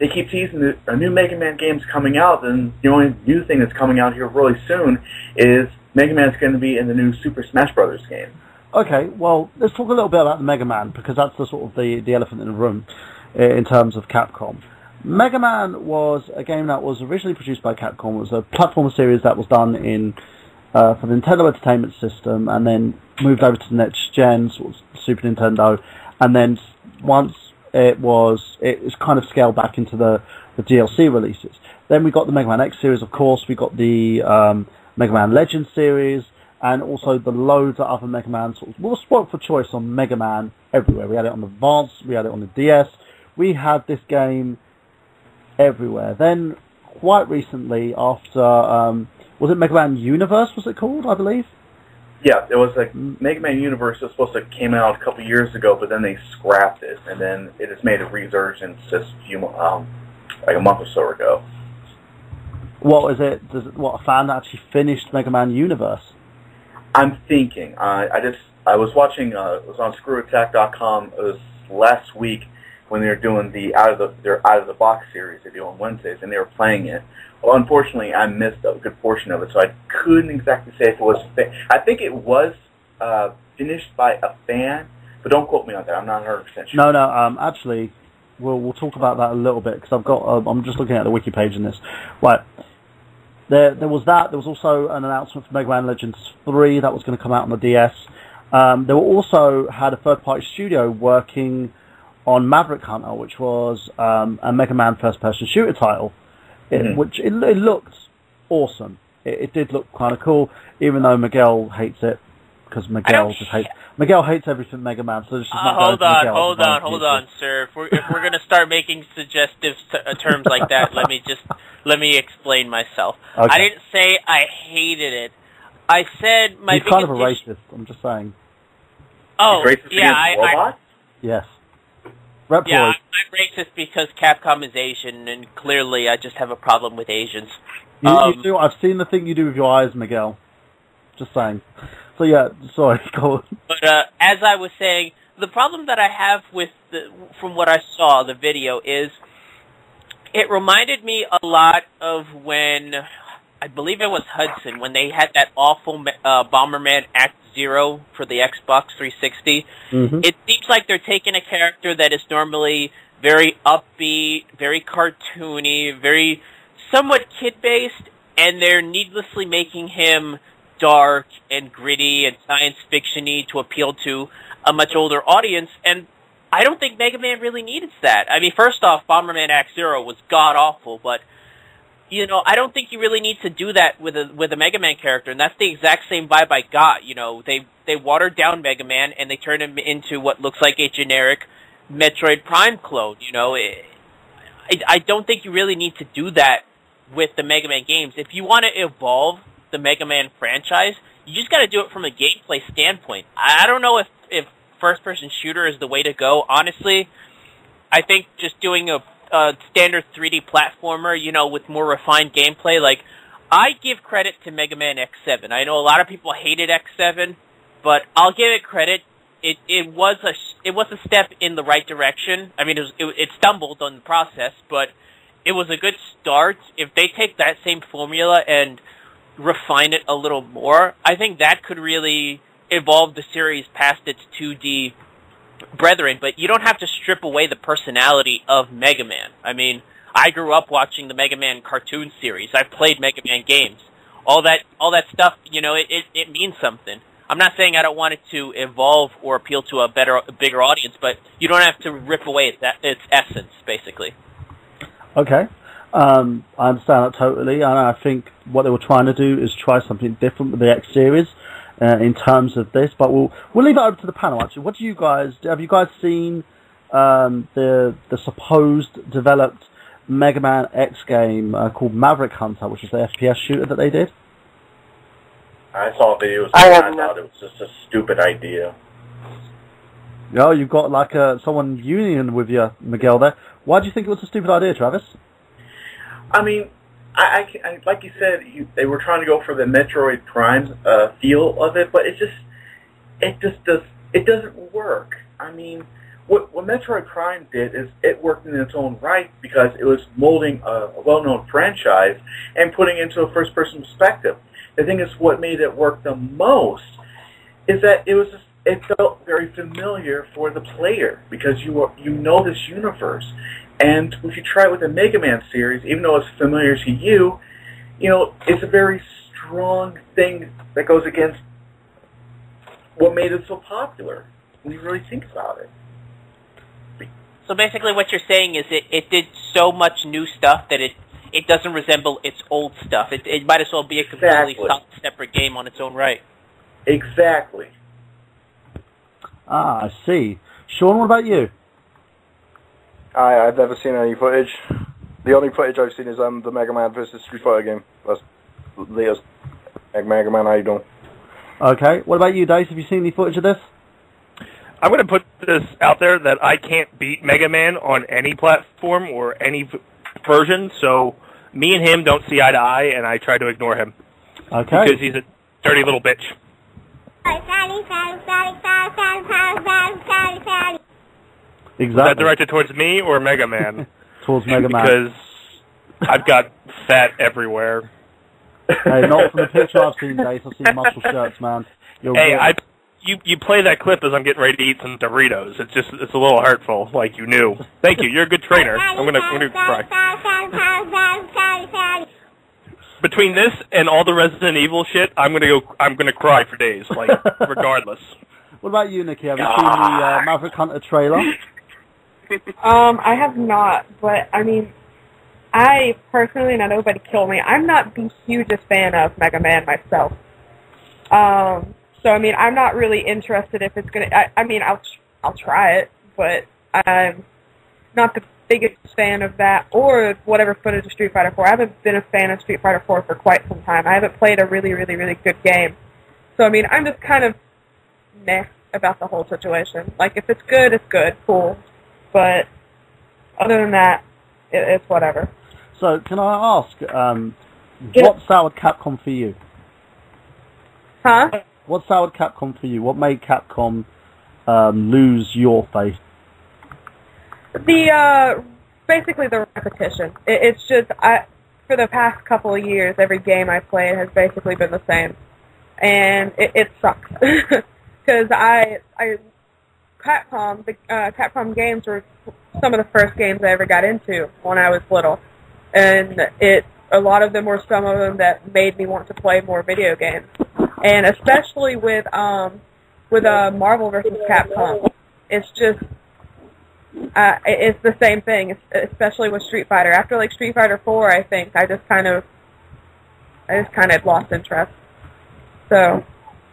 they keep teasing a new Mega Man game's coming out, and the only new thing that's coming out here really soon is Mega Man's going to be in the new Super Smash Brothers game. Okay, well, let's talk a little bit about the Mega Man, because that's the sort of the elephant in the room in terms of Capcom. Mega Man was a game that was originally produced by Capcom. It was a platform series that was done for the Nintendo Entertainment System, and then moved over to the next gen, sort of Super Nintendo, and then once it was kind of scaled back into the DLC releases. Then we got the Mega Man X series, of course. We got the Mega Man Legends series, and also the loads of other Mega Man sorts. We were spoiled for choice on Mega Man everywhere. We had it on the Advance, we had it on the DS. We had this game everywhere. Then, quite recently, after, was it Mega Man Universe, was it called, I believe? Yeah, it was like Mega Man Universe was supposed to came out a couple years ago, but then they scrapped it, and then it has made a resurgence just like a month or so ago. What is it? A fan that actually finished Mega Man Universe? I'm thinking. I was watching. It was on ScrewAttack.com. It was last week when they were doing their out of the box series they do on Wednesdays, and they were playing it. Well, unfortunately, I missed a good portion of it, so I couldn't exactly say if it was. I think it was finished by a fan, but don't quote me on that. I'm not 100% sure. No. Actually, we'll talk about that a little bit because I've got. I'm just looking at the wiki page in this. Right. There was that. There was also an announcement for Mega Man Legends 3 that was going to come out on the DS. They were also had a third-party studio working on Maverick Hunter, which was a Mega Man first-person shooter title, which it looked awesome. It did look kind of cool, even though Miguel hates it because Miguel hates everything Mega Man. So just hold on, sir. If we're gonna start making suggestive terms like that, let me explain myself. Okay. I didn't say I hated it. I said my. He's kind of a racist. I'm just saying. Oh, yeah, robots? Yes. Yeah, I'm racist because Capcom is Asian, and clearly I just have a problem with Asians. You do. I've seen the thing you do with your eyes, Miguel. Just saying. So yeah, sorry, go on. But as I was saying, the problem that I have with from what I saw, the video, is it reminded me a lot of when, I believe it was Hudson, when they had that awful Bomberman Act Zero for the Xbox 360. Mm-hmm. It seems like they're taking a character that is normally very upbeat, very cartoony, very somewhat kid-based, and they're needlessly making him dark and gritty and science fiction-y to appeal to a much older audience. And I don't think Mega Man really needed that. I mean, first off, Bomberman Act Zero was god-awful, but, you know, I don't think you really need to do that with a Mega Man character, and that's the exact same vibe I got. You know, they watered down Mega Man, and they turned him into what looks like a generic Metroid Prime clone, you know. I don't think you really need to do that with the Mega Man games. If you want to evolve the Mega Man franchise, you just got to do it from a gameplay standpoint. I don't know if first-person shooter is the way to go. Honestly, I think just doing a standard 3D platformer, you know, with more refined gameplay, like, I give credit to Mega Man X7. I know a lot of people hated X7, but I'll give it credit. It was a step in the right direction. I mean, it stumbled on the process, but it was a good start. If they take that same formula and refine it a little more, I think that could really evolve the series past its 2D brethren. But you don't have to strip away the personality of Mega Man. I mean, I grew up watching the Mega Man cartoon series. I've played Mega Man games. All that stuff, you know, it means something. I'm not saying I don't want it to evolve or appeal to a bigger audience, but you don't have to rip away its essence, basically. Okay. I understand that totally, and I think what they were trying to do is try something different with the X series in terms of this. But we'll leave it over to the panel. Actually, have you guys seen the supposed developed Mega Man X game called Maverick Hunter, which is the FPS shooter that they did? I saw videos. I thought it was just a stupid idea. Oh, you've got like someone union with you, Miguel. There. Why do you think it was a stupid idea, Travis? I mean, I like you said, they were trying to go for the Metroid Prime feel of it, but it doesn't work. I mean, what Metroid Prime did is it worked in its own right because it was molding a well-known franchise and putting it into a first-person perspective. The thing is, what made it work the most is that it felt very familiar for the player because you know this universe. And if you try it with the Mega Man series, even though it's familiar to you, you know, it's a very strong thing that goes against what made it so popular when you really think about it. So basically what you're saying is it did so much new stuff that it doesn't resemble its old stuff. It might as well be a completely separate game on its own right. Exactly. Ah, I see. Sean, what about you? I've never seen any footage. The only footage I've seen is the Mega Man vs. Street Fighter game. That's the latest Mega Man I know. Okay. What about you, Dace? Have you seen any footage of this? I'm going to put this out there that I can't beat Mega Man on any platform or any version, so me and him don't see eye to eye, and I try to ignore him. Okay. Because he's a dirty little bitch. Exactly. Is that directed towards me or Mega Man? Towards Mega Man. Because I've got fat everywhere. Hey, not from the picture I've seen, Dace. I've seen muscle shirts, man. You play that clip as I'm getting ready to eat some Doritos. It's a little hurtful, like you knew. Thank you. You're a good trainer. I'm gonna cry. Between this and all the Resident Evil shit, I'm gonna cry for days, like regardless. What about you, Nikki? Have you seen the Maverick Hunter trailer? I have not, but I mean, I personally, and I know nobody kill me, I'm not the hugest fan of Mega Man myself. So I mean, I'm not really interested if it's gonna. I mean, I'll try it, but I'm not the biggest fan of that or whatever footage of Street Fighter 4. I haven't been a fan of Street Fighter 4 for quite some time. I haven't played a really, really, really good game. So I mean, I'm just kind of meh about the whole situation. Like, if it's good, cool. But other than that, it's whatever. So, can I ask, what soured Capcom for you? Huh? What soured Capcom for you? What made Capcom lose your faith? Basically the repetition. It's just, for the past couple of years, every game I played has basically been the same. And it sucks. Because Capcom games were some of the first games I ever got into when I was little. And a lot of them were some of them that made me want to play more video games. And especially with Marvel vs. Capcom, it's just, it's the same thing, especially with Street Fighter. After like Street Fighter 4, I think I just kind of lost interest. So.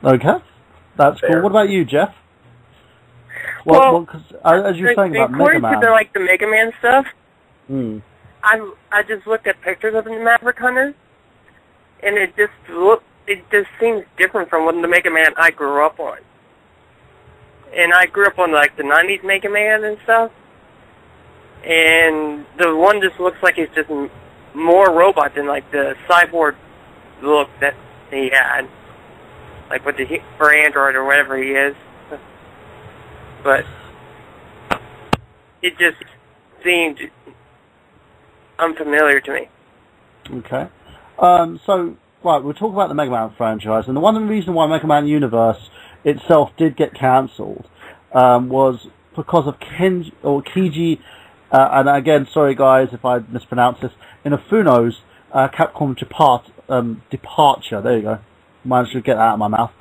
Okay, that's cool. What about you, Jeff? Well, cause, as you were saying about Mega Man, to like the Mega Man stuff, I just looked at pictures of the Maverick Hunter, and it just seems different from what the Mega Man I grew up on. And I grew up on like the 90s Mega Man and stuff, and the one just looks like he's just more robot than like the cyborg look that he had, like with the for Android or whatever he is. But it just seemed unfamiliar to me. Okay. So, right, we'll talk about the Mega Man franchise, and one of the reasons why Mega Man Universe itself did get cancelled was because of Keiji, and again, sorry guys if I mispronounce this, Inafuno's Capcom departure. There you go. Managed to get that out of my mouth.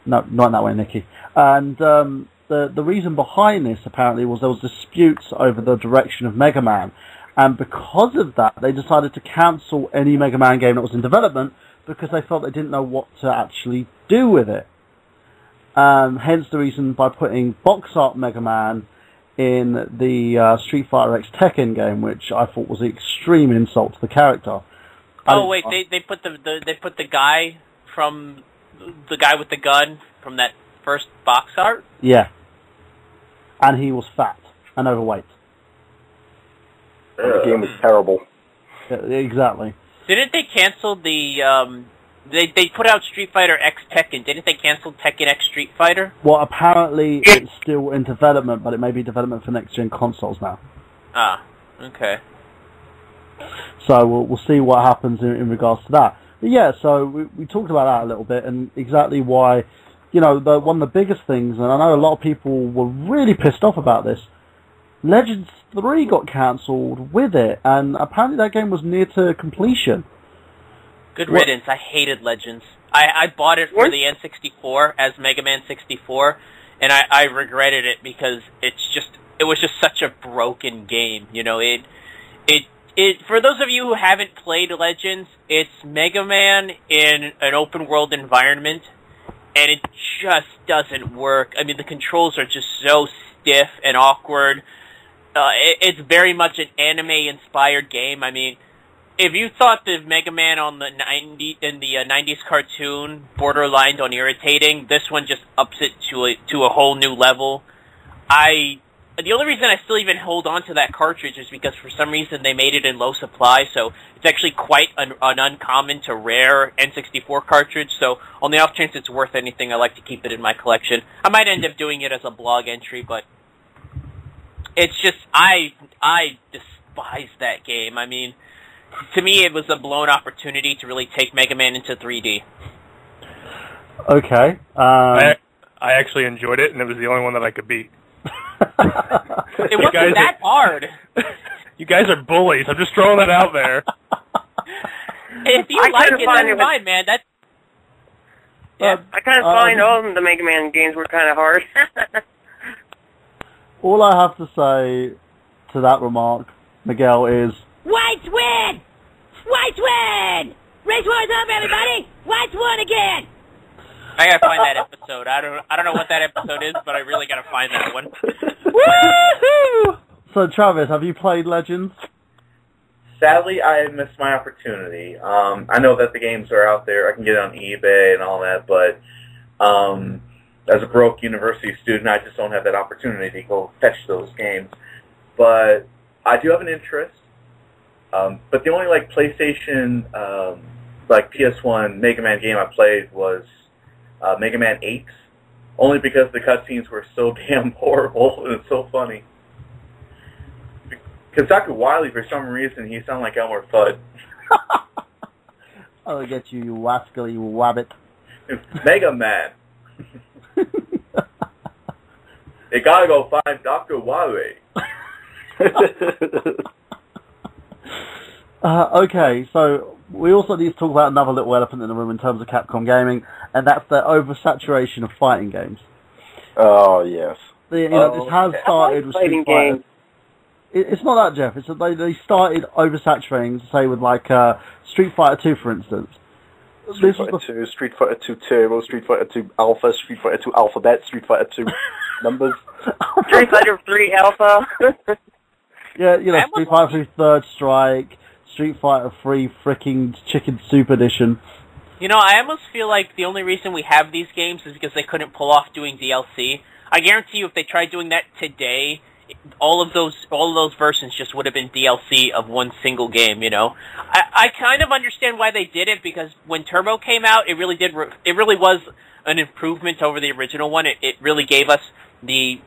No, not in that way, Nikki. And the reason behind this, apparently, was there was disputes over the direction of Mega Man. And because of that, they decided to cancel any Mega Man game that was in development because they felt they didn't know what to actually do with it. Hence the reason by putting box art Mega Man in the Street Fighter X Tekken game, which I thought was an extreme insult to the character. Oh wait, they put the guy with the gun from that first box art? Yeah. And he was fat and overweight. The game was terrible. Yeah, exactly. Didn't they cancel the they put out Street Fighter X Tekken? Didn't they cancel Tekken X Street Fighter? Well, apparently it's still in development, but it may be development for next-gen consoles now. Ah, okay. So we'll see what happens in regards to that. But yeah, so we talked about that a little bit, and exactly why, you know, one of the biggest things, and I know a lot of people were really pissed off about this, Legends 3 got cancelled with it, and apparently that game was near to completion. Good riddance. I hated Legends. I bought it for the N64 as Mega Man 64, and I regretted it because it was just such a broken game. You know, it for those of you who haven't played Legends, it's Mega Man in an open world environment, and it just doesn't work. I mean, the controls are just so stiff and awkward. It's very much an anime-inspired game. I mean, if you thought the Mega Man on the 90s cartoon borderlined on irritating, this one just ups it to a whole new level. The only reason I still even hold on to that cartridge is because for some reason they made it in low supply, so it's actually quite an uncommon to rare N64 cartridge, so on the off chance it's worth anything, I like to keep it in my collection. I might end up doing it as a blog entry, but it's just, I despise that game. I mean, to me it was a blown opportunity to really take Mega Man into 3D. Okay. I actually enjoyed it, and it was the only one that I could beat. It wasn't that hard. You guys are bullies. I'm just throwing that out there. If you like it, that's fine, man. I kind of find all of the Mega Man games were kind of hard. All I have to say to that remark, Miguel, is... Whites win! Whites win! Race war's up, everybody! Whites won again! I gotta find that episode. I don't know what that episode is, but I really gotta find that one. Woohoo! So, Travis, have you played Legends? Sadly, I missed my opportunity. I know that the games are out there. I can get it on eBay and all that, but as a broke university student, I just don't have that opportunity to go fetch those games. But I do have an interest. But the only PlayStation, PS1 Mega Man game I played was Mega Man 8, only because the cutscenes were so damn horrible and it's so funny. Because Dr. Wily, for some reason, he sounded like Elmer Fudd. I'll get you, you rascal, you wabbit. Mega Man. They gotta go find Dr. Wily. Okay, so we also need to talk about another little elephant in the room in terms of Capcom gaming, and that's the oversaturation of fighting games. Oh, yes. This has started with Street Fighter. It's not that, Jeff. It's that they started oversaturating, say, with like Street Fighter 2, for instance. Street Fighter 2, Street Fighter 2 Turbo, Street Fighter 2 Alpha, Street Fighter 2 Alphabet, Street Fighter 2 numbers. Street Fighter 3 Alpha. Yeah, you know, Street Fighter 3 Third Strike, Street Fighter 3 fricking Chicken Soup Edition. You know, I almost feel like the only reason we have these games is because they couldn't pull off doing DLC. I guarantee you if they tried doing that today, all of those versions just would have been DLC of one single game, you know. I kind of understand why they did it, because when Turbo came out, it really was an improvement over the original one. It really gave us the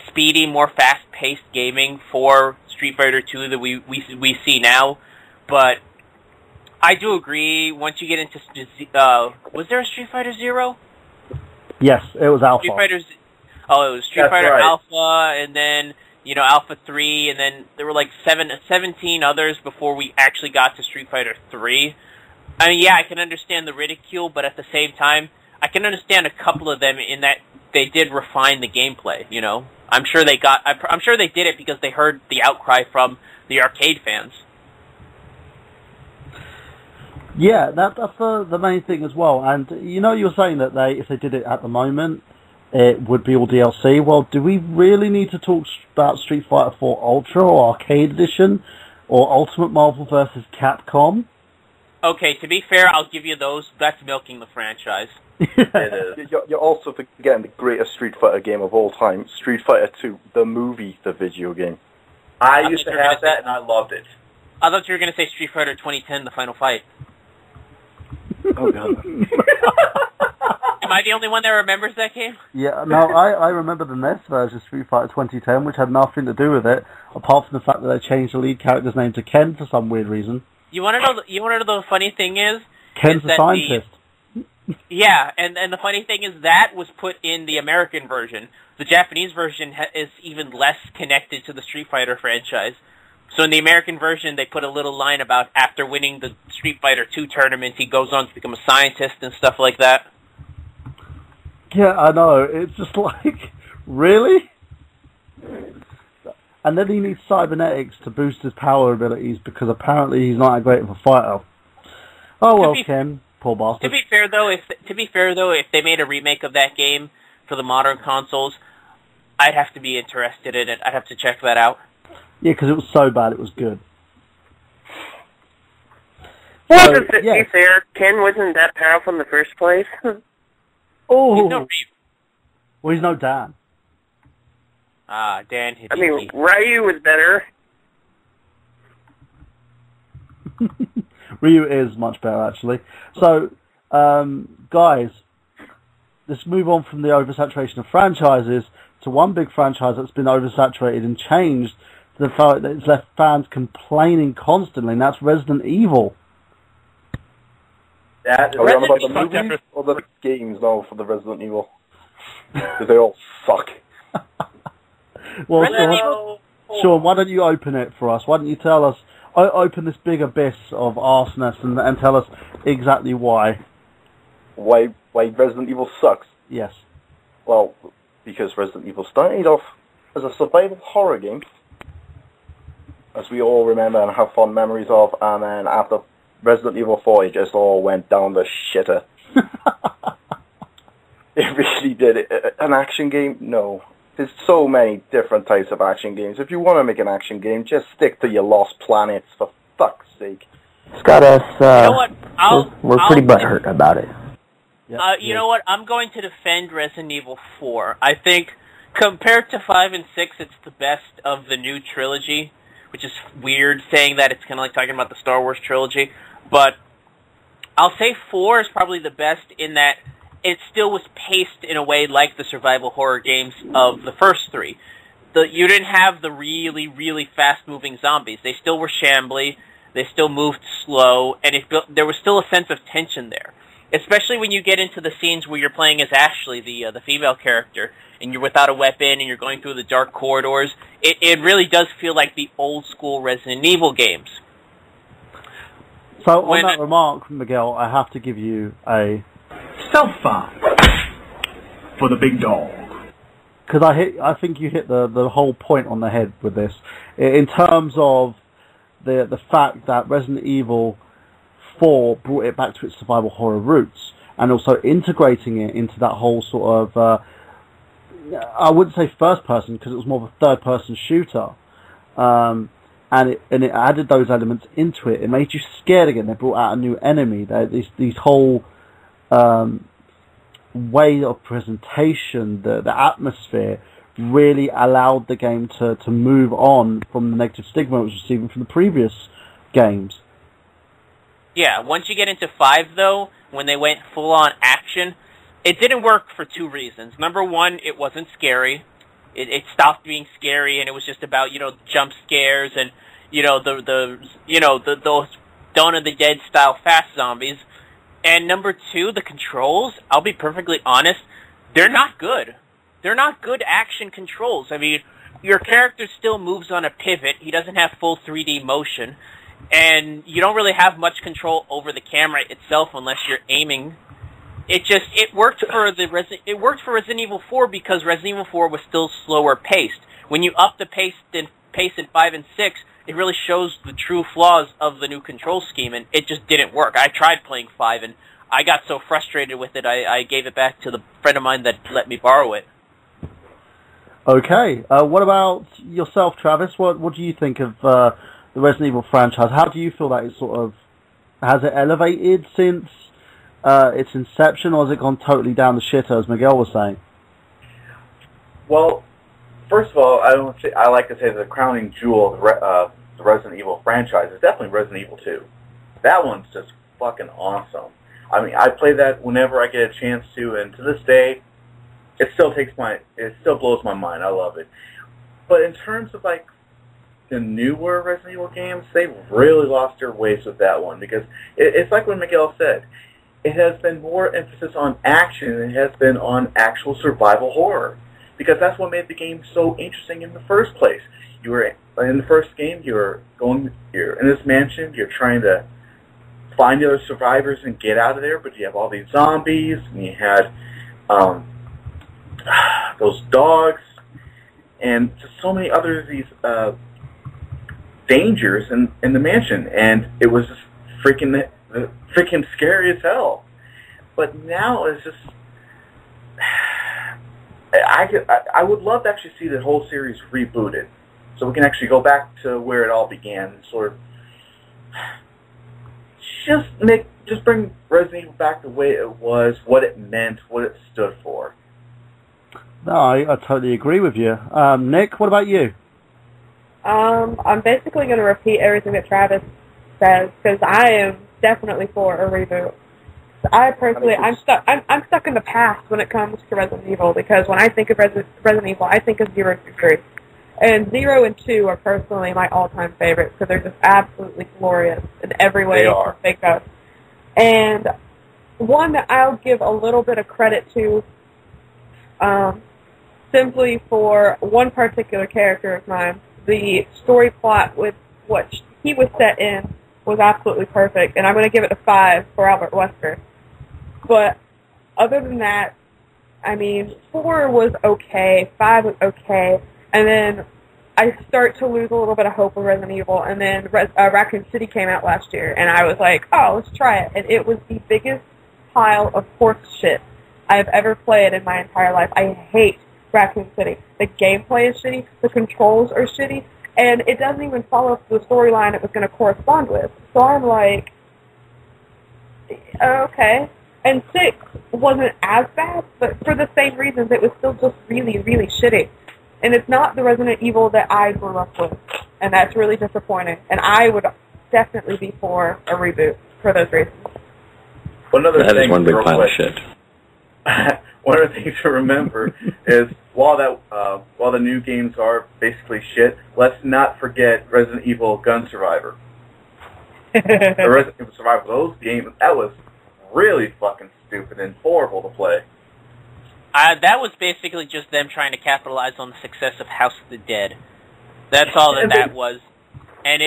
speedy, more fast-paced gaming for Street Fighter 2 that we see now. But I do agree, once you get into was there a Street Fighter Zero? Yes, it was Alpha. It was Street Fighter Alpha, and then, you know, Alpha 3, and then there were like 17 others before we actually got to Street Fighter 3. I mean, yeah, I can understand the ridicule, but at the same time, I can understand a couple of them in that they did refine the gameplay, you know? I'm sure they did it because they heard the outcry from the arcade fans. Yeah, that's the main thing as well. And, you know, you were saying that if they did it at the moment, it would be all DLC. Well, do we really need to talk about Street Fighter 4 Ultra or Arcade Edition or Ultimate Marvel vs. Capcom? Okay, to be fair, I'll give you those. That's milking the franchise. It is. You're also forgetting the greatest Street Fighter game of all time, Street Fighter 2, the movie, the video game. I used to have that, and I loved it. I thought you were going to say Street Fighter 2010, the final fight. Oh, God. Am I the only one that remembers that game? Yeah, no, I remember the NES version of Street Fighter 2010, which had nothing to do with it, apart from the fact that they changed the lead character's name to Ken for some weird reason. You want to know the funny thing is? Ken's the scientist. Yeah, and the funny thing is that was put in the American version. The Japanese version is even less connected to the Street Fighter franchise. So in the American version, they put a little line about after winning the Street Fighter 2 tournament, he goes on to become a scientist and stuff like that. Yeah, I know. It's just like, really? And then he needs cybernetics to boost his power abilities because apparently he's not that great of a fighter. Oh well, Ken, poor bastard. To be fair though, if they made a remake of that game for the modern consoles, I'd have to be interested in it. I'd have to check that out. Yeah, because it was so bad, it was good. Well, to be fair, Ken wasn't that powerful in the first place. Oh, he's no Ryu. Well, he's no Dan. Dan. I mean, Ryu was better. Ryu is much better, actually. So, guys, let's move on from the oversaturation of franchises to one big franchise that's been oversaturated and changed to the fact that it's left fans complaining constantly, and that's Resident Evil. Are we on about the movies or the games now for the Resident Evil? Because they all suck. Well, Sean, why don't you open it for us? Why don't you tell us, open this big abyss of arseness and tell us exactly why. Why Resident Evil sucks? Yes. Well, because Resident Evil started off as a survival horror game, as we all remember and have fond memories of, and then after Resident Evil 4, it just all went down the shitter. It really did. An action game? No. There's so many different types of action games. If you want to make an action game, just stick to your Lost Planets, for fuck's sake. It's got us, you know what? we're pretty butthurt about it. You know what? I'm going to defend Resident Evil 4. I think, compared to 5 and 6, it's the best of the new trilogy, which is weird saying that. It's kind of like talking about the Star Wars trilogy. But I'll say 4 is probably the best in that it still was paced in a way like the survival horror games of the first 3. You didn't have the really, really fast-moving zombies. They still were shambly. They still moved slow, and there was still a sense of tension there. Especially when you get into the scenes where you're playing as Ashley, the female character, and you're without a weapon, and you're going through the dark corridors. It really does feel like the old-school Resident Evil games. So, on that remark, Miguel, I have to give you a... Self-farm for the big dog. because I think you hit the whole point on the head with this, in terms of the fact that Resident Evil 4 brought it back to its survival horror roots, and also integrating it into that whole sort of, I wouldn't say first person, because it was more of a third person shooter, and it added those elements into it. It made you scared again. They brought out a new enemy. These whole way of presentation, the atmosphere, really allowed the game to move on from the negative stigma it was receiving from the previous games. Yeah, once you get into 5, though, when they went full-on action, it didn't work for 2 reasons. Number one, it wasn't scary. It stopped being scary, and it was just about, jump scares and, those Dawn of the Dead style fast zombies. And number 2, the controls, I'll be perfectly honest, they're not good. They're not good action controls. I mean, your character still moves on a pivot. He doesn't have full 3D motion. And you don't really have much control over the camera itself unless you're aiming. It worked for Resident Evil 4 because Resident Evil 4 was still slower paced. When you up the pace in 5 and 6, it really shows the true flaws of the new control scheme, and it just didn't work. I tried playing 5, and I got so frustrated with it, I gave it back to the friend of mine that let me borrow it. Okay, what about yourself, Travis? What do you think of the Resident Evil franchise? How do you feel that it sort of has it elevated since its inception, or has it gone totally down the shitter, as Miguel was saying? Well, first of all, I like to say the crowning jewel of the Resident Evil franchise is definitely Resident Evil 2. That one's just fucking awesome. I mean, I play that whenever I get a chance to, and to this day, it still blows my mind. I love it. But in terms of like the newer Resident Evil games, they've really lost their ways with that one, because it's like what Miguel said. It has been more emphasis on action than it has been on actual survival horror, because that's what made the game so interesting in the first place. You were in the first game, you're in this mansion, you're trying to find the other survivors and get out of there, but you have all these zombies, and you had those dogs, and just so many other of these dangers in the mansion, and it was just freaking scary as hell. But now it's just, I would love to actually see the whole series rebooted, so we can actually go back to where it all began, and sort of just bring Resident Evil back the way it was, what it meant, what it stood for. No, I totally agree with you. Nick, what about you? I'm basically going to repeat everything that Travis says, because I am definitely for a reboot. I personally, I'm stuck in the past when it comes to Resident Evil, because when I think of Resident Evil, I think of 0 through 3. And 0 and 2 are personally my all-time favorites, because they're just absolutely glorious in every way you can think of. And one that I'll give a little bit of credit to, simply for one particular character of mine, the story plot with what he was set in was absolutely perfect, and I'm going to give it a 5 for Albert Wesker. But other than that, I mean, 4 was okay, 5 was okay, and then I start to lose a little bit of hope of Resident Evil, and then Raccoon City came out last year, and I was like, oh, let's try it. And it was the biggest pile of horse shit I've ever played in my entire life. I hate Raccoon City. The gameplay is shitty, the controls are shitty, and it doesn't even follow the storyline it was going to correspond with. So I'm like, okay. And 6 wasn't as bad, but for the same reasons, it was still just really, really shitty. And it's not the Resident Evil that I grew up with, and that's really disappointing. And I would definitely be for a reboot for those reasons. That is one big pile of shit. One of the things to remember is while the new games are basically shit, let's not forget Resident Evil Gun Survivor. The Resident Evil Survivor, those games, that was really fucking stupid and horrible to play. That was basically just them trying to capitalize on the success of House of the Dead. That's all that was. And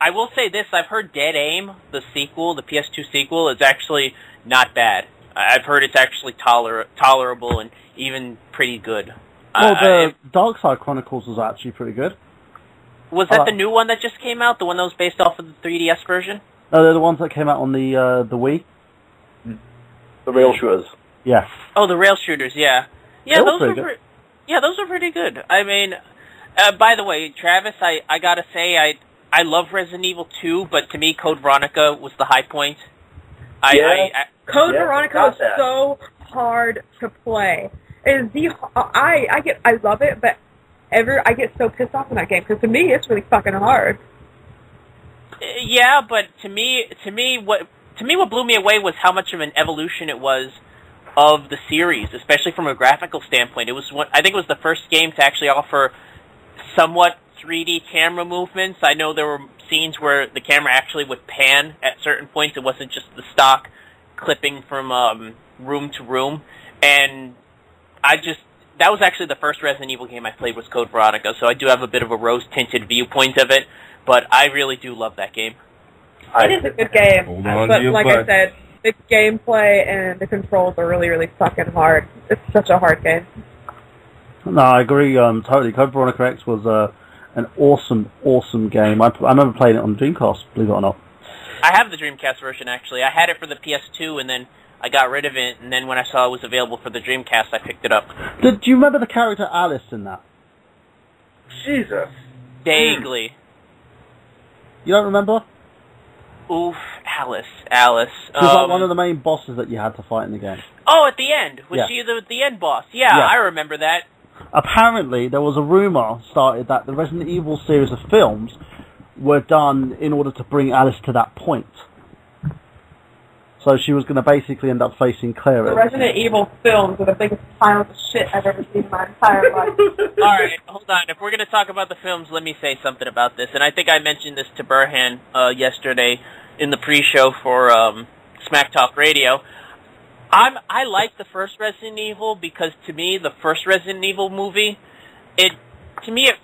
I will say this, I've heard Dead Aim, the sequel, the PS2 sequel, is actually not bad. I've heard it's actually tolerable and even pretty good. Well, the Dark Side Chronicles was actually pretty good. Was that the new one that just came out? The one that was based off of the 3DS version? No, they're the ones that came out on the Wii. The rail shooters. Yeah. Oh, the rail shooters, yeah. Yeah, those were pretty good. I mean, by the way, Travis, I gotta say, I love Resident Evil 2, but to me, Code Veronica was the high point. Code Veronica was so hard to play. I love it, but I get so pissed off in that game because to me it's really fucking hard. Yeah, but to me what blew me away was how much of an evolution it was of the series, especially from a graphical standpoint. I think it was the first game to actually offer somewhat 3D camera movements. I know there were scenes where the camera actually would pan at certain points. It wasn't just the stock clipping from room to room, and that was actually the first Resident Evil game I played was Code Veronica, so I do have a bit of a rose-tinted viewpoint of it, but I really do love that game. It is a good game, but like I said, the gameplay and the controls are really, really fucking hard. It's such a hard game. No, I agree totally. Code Veronica X was an awesome, awesome game. I remember playing it on Dreamcast, believe it or not. I have the Dreamcast version, actually. I had it for the PS2, and then I got rid of it, and then when I saw it was available for the Dreamcast, I picked it up. Do you remember the character Alice in that? Jesus. Vaguely. You don't remember? Oof, Alice. She was like one of the main bosses that you had to fight in the game. Oh, at the end. Was she the end boss? Yeah, I remember that. Apparently, there was a rumor started that the Resident Evil series of films were done in order to bring Alice to that point. So she was going to basically end up facing Claire. The Resident Evil films are the biggest pile of shit I've ever seen in my entire life. Alright, hold on. If we're going to talk about the films, let me say something about this. And I think I mentioned this to Burhan yesterday in the pre-show for Smack Talk Radio. I like the first Resident Evil because to me, the first Resident Evil movie, it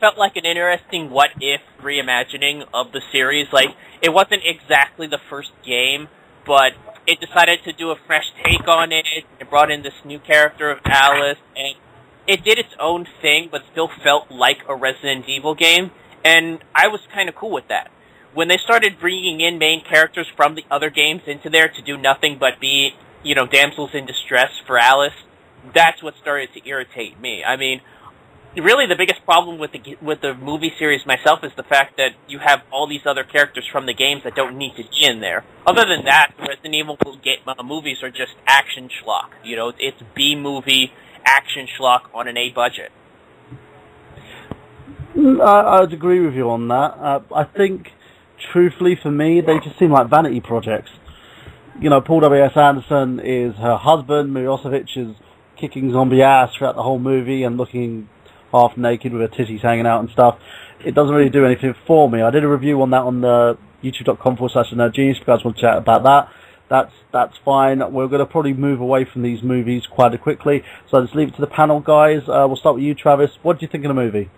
felt like an interesting what-if reimagining of the series. Like, it wasn't exactly the first game, but it decided to do a fresh take on it. It brought in this new character of Alice, and it did its own thing, but still felt like a Resident Evil game, and I was kind of cool with that. When they started bringing in main characters from the other games into there to do nothing but be, damsels in distress for Alice, that's what started to irritate me. I mean, really the biggest problem with the movie series myself is the fact that you have all these other characters from the games that don't need to be in there. Other than that, Resident Evil movies are just action schlock. It's B-movie action schlock on an A budget. I'd agree with you on that. I think, truthfully, for me, they just seem like vanity projects. Paul W.S. Anderson is her husband. Milosevic is kicking zombie ass throughout the whole movie and looking half naked with her titties hanging out and stuff. It doesn't really do anything for me. I did a review on that on the youtube.com/nerdgenius. If you guys want to chat about that, that's fine. We're going to probably move away from these movies quite quickly, so I'll just leave it to the panel, guys. We'll start with you, Travis. What do you think of the movie?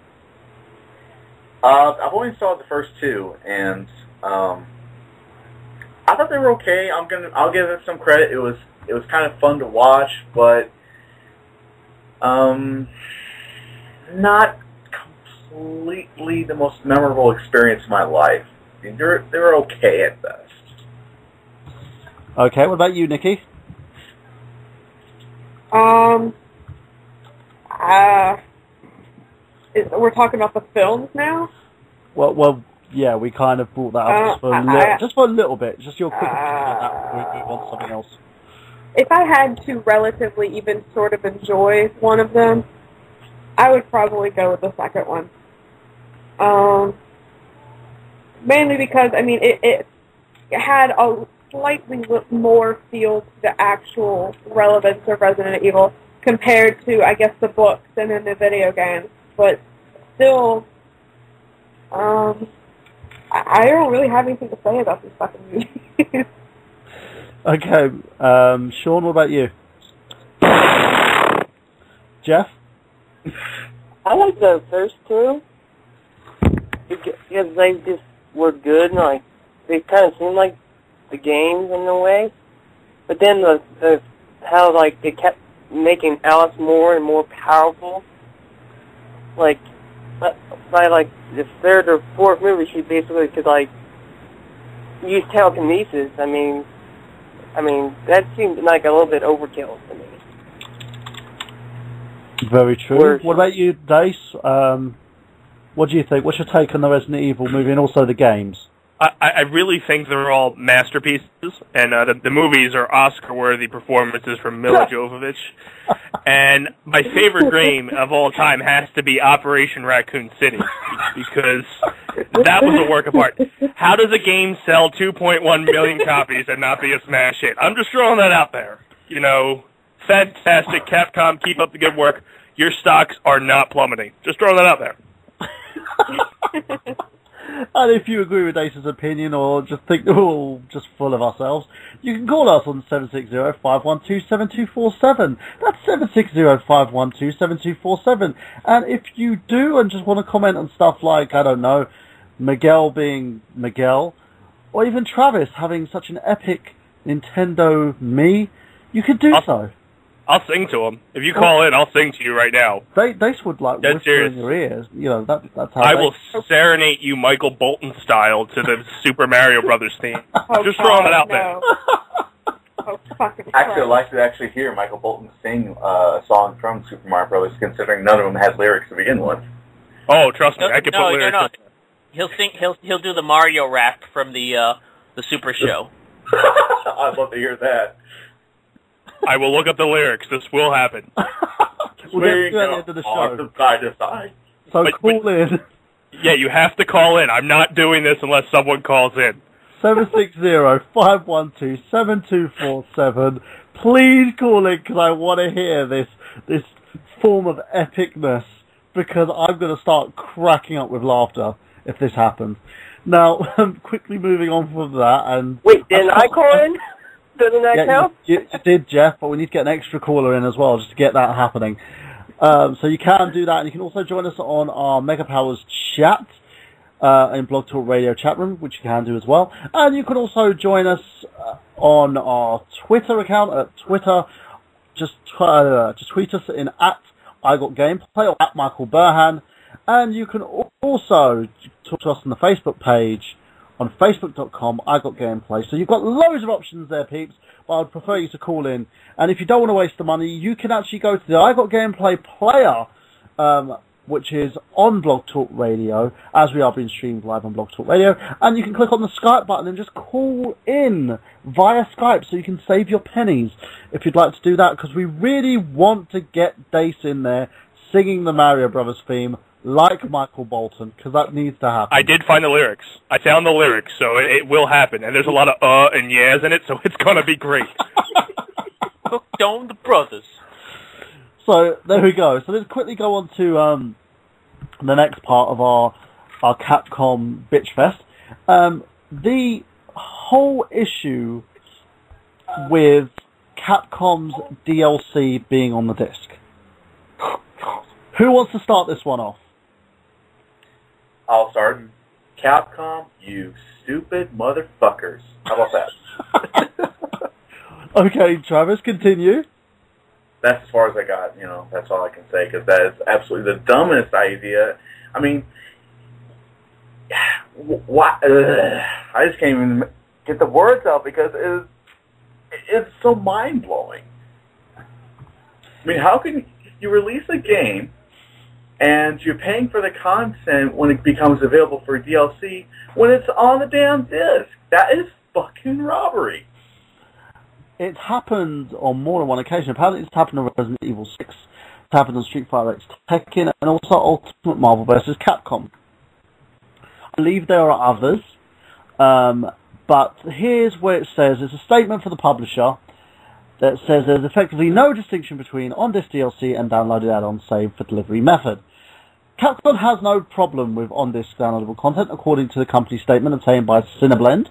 I've only saw the first two, and I thought they were okay. I'll give it some credit. It was kind of fun to watch, but not completely the most memorable experience of my life. I mean, they're okay at best. Okay, what about you, Nikki? We're talking about the films now? Well, yeah, we kind of brought that up just for a little bit. Just your quick opinion on that before we move on to something else. If I had to relatively even sort of enjoy one of them, I would probably go with the second one. Mainly because, it had a slightly more feel to the actual relevance of Resident Evil compared to, I guess, the books and then the video games. But still, I don't really have anything to say about this fucking movie. Okay, Sean, what about you? Jeff? I like the first two because they just were good and they kind of seemed like the games in a way. But then how they kept making Alice more and more powerful like, by like the third or fourth movie, she basically could like use telekinesis. I mean, that seemed like a little bit overkill to me. Very true. What about you, Dace? What do you think? What's your take on the Resident Evil movie and also the games? I really think they're all masterpieces, and the movies are Oscar-worthy performances from Mila Jovovich. And my favorite game of all time has to be Operation Raccoon City, because that was a work of art. How does a game sell 2.1 million copies and not be a smash hit? I'm just throwing that out there. You know, fantastic. Capcom, keep up the good work. Your stocks are not plummeting. Just throwing that out there. And if you agree with Ace's opinion or just think we're all just full of ourselves, you can call us on 760-512-7247. That's 760-512-7247. And if you do and just want to comment on stuff like, I don't know, Miguel being Miguel, or even Travis having such an epic Nintendo me, you could do so. I'll sing to him. If you call in, I'll sing to you right now. They would like whisper in your ears. You know, that's how I will serenade you Michael Bolton style to the Super Mario Brothers theme. Just throwing it out there. Actually, I'd like to actually hear Michael Bolton sing a song from Super Mario Brothers, considering none of them has lyrics to begin with. Oh, trust me, I can put lyrics. No. He'll sing. He'll do the Mario rap from the Super Show. I'd love to hear that. I will look up the lyrics. This will happen. We'll get to the end of the show. From side to side. So call in. Yeah, you have to call in. I'm not doing this unless someone calls in. 760-512-7247. Please call in because I want to hear this form of epicness, because I'm going to start cracking up with laughter if this happens. Now, quickly moving on from that. And wait, didn't I call in? Doesn't that count? You did, Jeff, but we need to get an extra caller in as well just to get that happening. So you can do that, and you can also join us on our Mega Powers chat in Blog Talk Radio chat room, which you can do as well. And you can also join us on our Twitter account at Twitter. Just tweet us in @IGotGameplay or @Michael and you can also talk to us on the Facebook page on facebook.com, IGotGameplay. So you've got loads of options there, peeps, but I'd prefer you to call in. And if you don't want to waste the money, you can actually go to the iGotGameplay player, which is on Blog Talk Radio, as we are being streamed live on Blog Talk Radio, and you can click on the Skype button and just call in via Skype so you can save your pennies if you'd like to do that, because we really want to get Dace in there singing the Mario Brothers theme like Michael Bolton, because that needs to happen. I did find the lyrics. I found the lyrics, so it will happen. And there's a lot of and yeahs in it, so it's going to be great. Hook down the brothers. So, there we go. So let's quickly go on to the next part of our Capcom Bitch Fest. The whole issue with Capcom's DLC being on the disc. Who wants to start this one off? I'll start. Capcom, you stupid motherfuckers. How about that? Okay, Travis, continue. That's as far as I got, that's all I can say, because that is absolutely the dumbest idea. I mean, why? I just can't even get the words out because it's so mind-blowing. I mean, how can you release a game and you're paying for the content when it becomes available for DLC when it's on the damn disc? That is fucking robbery. It's happened on more than one occasion. Apparently it's happened on Resident Evil 6, it's happened on Street Fighter X Tekken, and also Ultimate Marvel vs. Capcom. I believe there are others, but here's where it says, it's a statement for the publisher that says there's effectively no distinction between on-disc DLC and downloaded add-on save for delivery method. Capcom has no problem with on-disc downloadable content, according to the company statement obtained by Cineblend.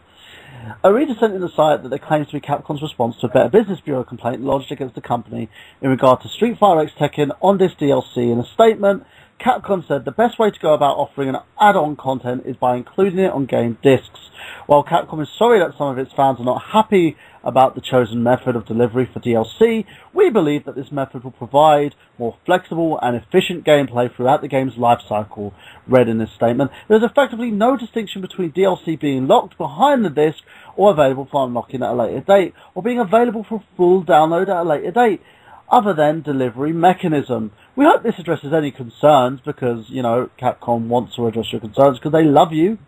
A reader sent in the site that there claims to be Capcom's response to a Better Business Bureau complaint lodged against the company in regard to Street Fighter X Tekken on-disc DLC. In a statement, Capcom said the best way to go about offering an add-on content is by including it on game discs. While Capcom is sorry that some of its fans are not happy about the chosen method of delivery for DLC, we believe that this method will provide more flexible and efficient gameplay throughout the game's life cycle, read in this statement. There is effectively no distinction between DLC being locked behind the disc or available for unlocking at a later date, or being available for full download at a later date, other than delivery mechanism. We hope this addresses any concerns because, Capcom wants to address your concerns because they love you.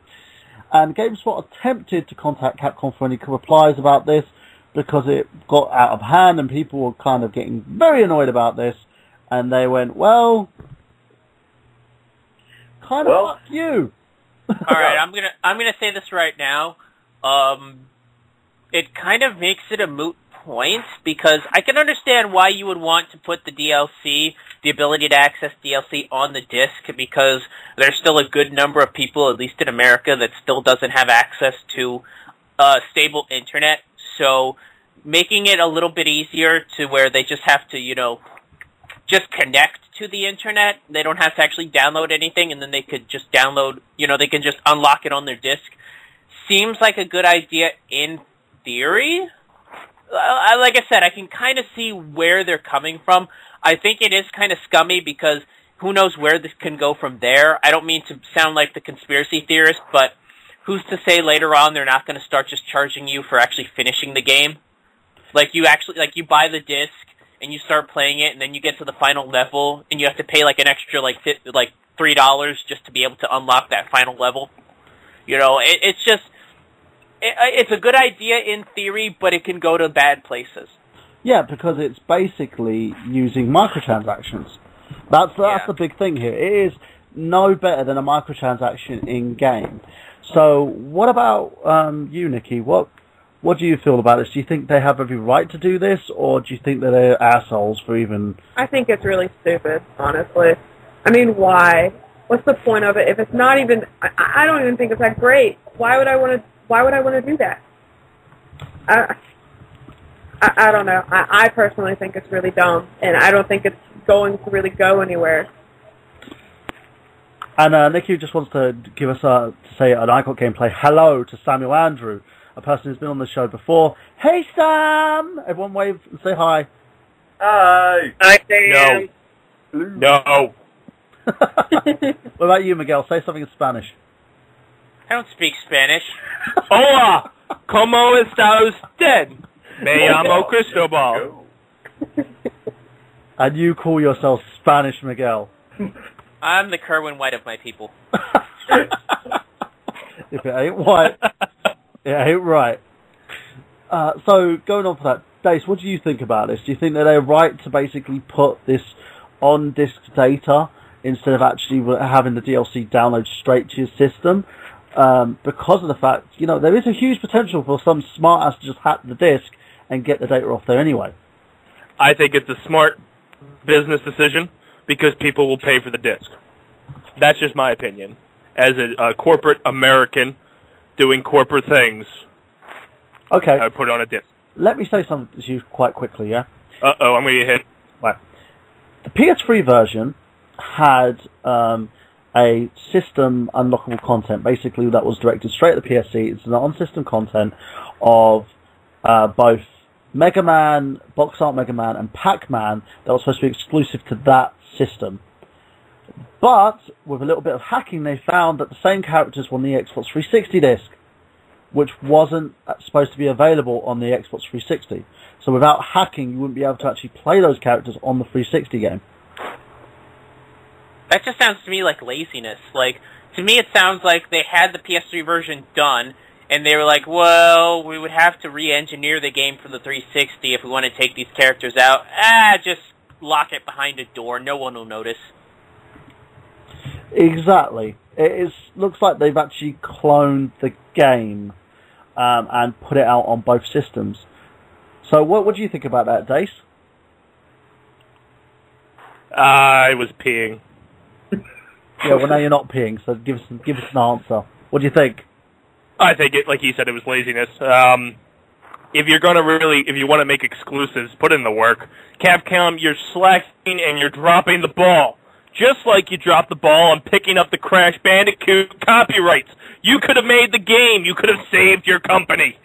And GameSpot attempted to contact Capcom for any replies about this because it got out of hand and people were kind of getting very annoyed about this. And they went, fuck you. All right, I'm gonna say this right now. It kind of makes it a moot point because I can understand why you would want to put the DLC, the ability to access DLC on the disc, because there's still a good number of people, at least in America, that still doesn't have access to stable internet. So making it a little bit easier to where they just have to, just connect to the internet. They don't have to actually download anything, and then they could just download, they can just unlock it on their disc. Seems like a good idea in theory. Like I said, I can kind of see where they're coming from. I think it is kind of scummy because who knows where this can go from there. I don't mean to sound like the conspiracy theorist, but who's to say later on they're not going to start just charging you for actually finishing the game? You buy the disc and you start playing it, and then you get to the final level and you have to pay an extra $3 just to be able to unlock that final level. It's just. It's a good idea in theory, but it can go to bad places. Yeah, because it's basically using microtransactions. That's the big thing here. It is no better than a microtransaction in-game. So what about you, Nikki? What do you feel about this? Do you think they have every right to do this, or do you think that they're assholes for even... I think it's really stupid, honestly. I mean, why? What's the point of it? If it's not even... I don't even think it's that great. Why would I want to do that? I don't know. I personally think it's really dumb, and I don't think it's going to really go anywhere. And Nikki just wants to give us say an Icon Gameplay hello to Samuel Andrew, a person who's been on the show before. Hey, Sam! Everyone wave and say hi. Hi. Hi, Sam. No. What about you, Miguel? Say something in Spanish. I don't speak Spanish. Hola, ¿cómo está usted? Me llamo Cristobal. And you call yourself Spanish, Miguel? I'm the Kerwin White of my people. If it ain't white, it ain't right. So, going on for that, Dace, what do you think about this? Do you think that they're right to basically put this on-disc data instead of actually having the DLC download straight to your system? Because of the fact, there is a huge potential for some smart ass to just hack the disc and get the data off there anyway. I think it's a smart business decision because people will pay for the disc. That's just my opinion. As a corporate American doing corporate things, okay, I put it on a disc. Let me say something to you quite quickly, yeah? Uh-oh, I'm going to get hit. Right. The PS3 version had a system unlockable content, basically that was directed straight at the PSC. It's an on-system content of both Mega Man, Box Art Mega Man, and Pac-Man that was supposed to be exclusive to that system. But, with a little bit of hacking, they found that the same characters were on the Xbox 360 disc, which wasn't supposed to be available on the Xbox 360. So without hacking, you wouldn't be able to actually play those characters on the 360 game. That just sounds to me like laziness. To me it sounds like they had the PS3 version done, and they were like, well, we would have to re-engineer the game for the 360 if we want to take these characters out. Just lock it behind a door. No one will notice. Exactly. It looks like they've actually cloned the game and put it out on both systems. So what do you think about that, Dace? I was peeing. Yeah, well now you're not peeing, so give us an answer. What do you think? I think it, like he said, it was laziness. If you want to make exclusives, put in the work. Capcom, you're slacking and you're dropping the ball. just like you dropped the ball on picking up the Crash Bandicoot copyrights. You could have made the game. You could have saved your company.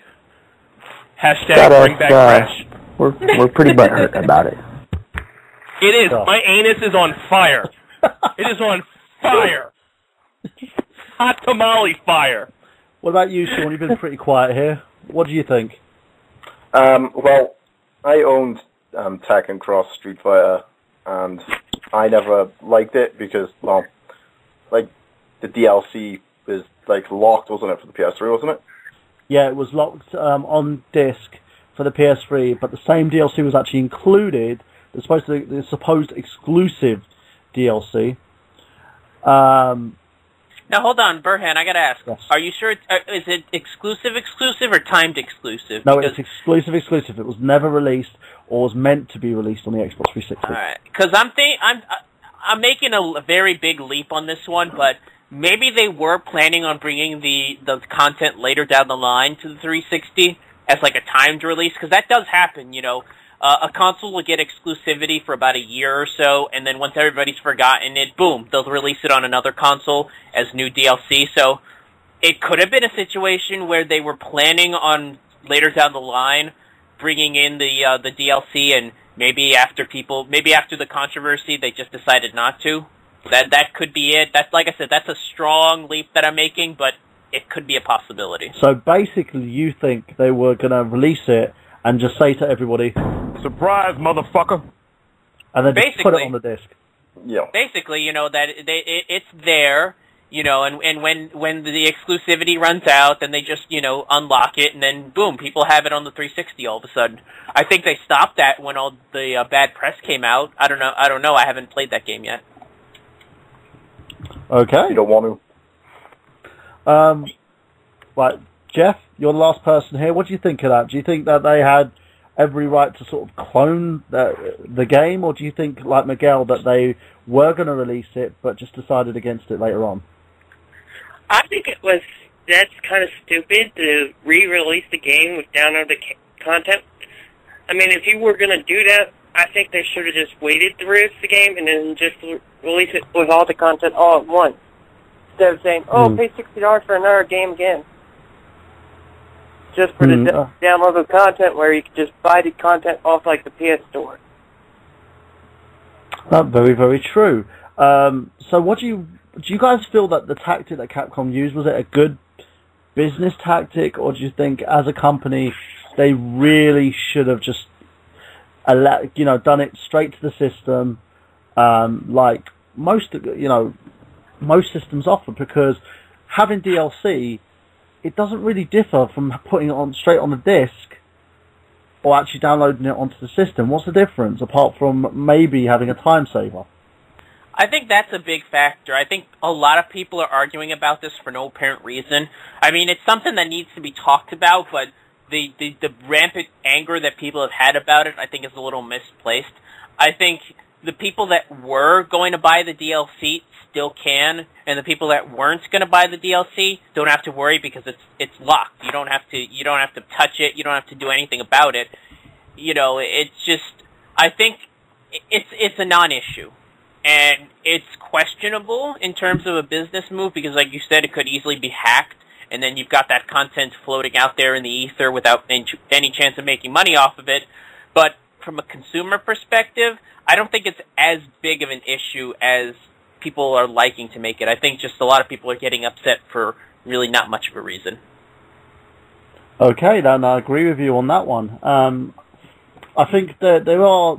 Hashtag bring back Crash. We're pretty butthurt about it. It is. My anus is on fire. It is on fire. Hot tamale fire. What about you, Sean? You've been pretty quiet here. What do you think? Well, I owned Tekken Cross Street Fighter, and I never liked it because, well, like, the DLC was, like, locked, wasn't it, for the PS3, wasn't it? Yeah, it was locked on disc for the PS3, but the same DLC was actually included, the supposed exclusive DLC. Now, hold on, Burhan, I gotta ask. Yes. Are you sure, is it exclusive or timed exclusive? No, it's exclusive. It was never released or was meant to be released on the Xbox 360. Alright, because I'm making a very big leap on this one, but maybe they were planning on bringing the content later down the line to the 360 as like a timed release, because that does happen, you know. A console will get exclusivity for about a year or so, and then once everybody's forgotten it, boom, they'll release it on another console as new DLC. So it could have been a situation where they were planning on later down the line bringing in the DLC, and maybe after the controversy, they just decided not to. That could be it. That's, like I said, that's a strong leap that I'm making, but it could be a possibility. So basically, you think they were going to release it and just say to everybody, "Surprise, motherfucker!" and then just put it on the disc. Yeah. Basically, you know, that it's there, you know, and when the exclusivity runs out, then they just, you know, unlock it, and then boom, people have it on the 360 all of a sudden. I think they stopped that when all the bad press came out. I don't know. I haven't played that game yet. Okay. You don't want to. Right, Jeff, you're the last person here. What do you think of that? Do you think that they had every right to sort of clone the game, or do you think, like Miguel, that they were going to release it but just decided against it later on? I think that's kind of stupid to re-release the game with downloaded content. I mean, if you were going to do that, I think they should have just waited to release the game and then just release it with all the content all at once, instead of saying, pay $60 for another game again. Just for the downloaded content, where you could just buy the content off like the PS Store. That's very, very true. So, what do you guys feel that the tactic that Capcom used, was it a good business tactic, or do you think, as a company, they really should have just done it straight to the system, like most systems offer? Because having DLC, it doesn't really differ from putting it on straight on the disc or actually downloading it onto the system. What's the difference, apart from maybe having a time saver? I think that's a big factor. I think a lot of people are arguing about this for no apparent reason. I mean, it's something that needs to be talked about, but the rampant anger that people have had about it, I think, is a little misplaced. I think the people that were going to buy the DLC still can, and the people that weren't going to buy the DLC don't have to worry because it's locked. You don't have to touch it. You don't have to do anything about it. You know, it's just, I think it's a non-issue, and it's questionable in terms of a business move because, like you said, it could easily be hacked, and then you've got that content floating out there in the ether without any chance of making money off of it. But from a consumer perspective, I don't think it's as big of an issue as people are liking to make it. I think just a lot of people are getting upset for really not much of a reason. Okay, then I agree with you on that one. I think that there are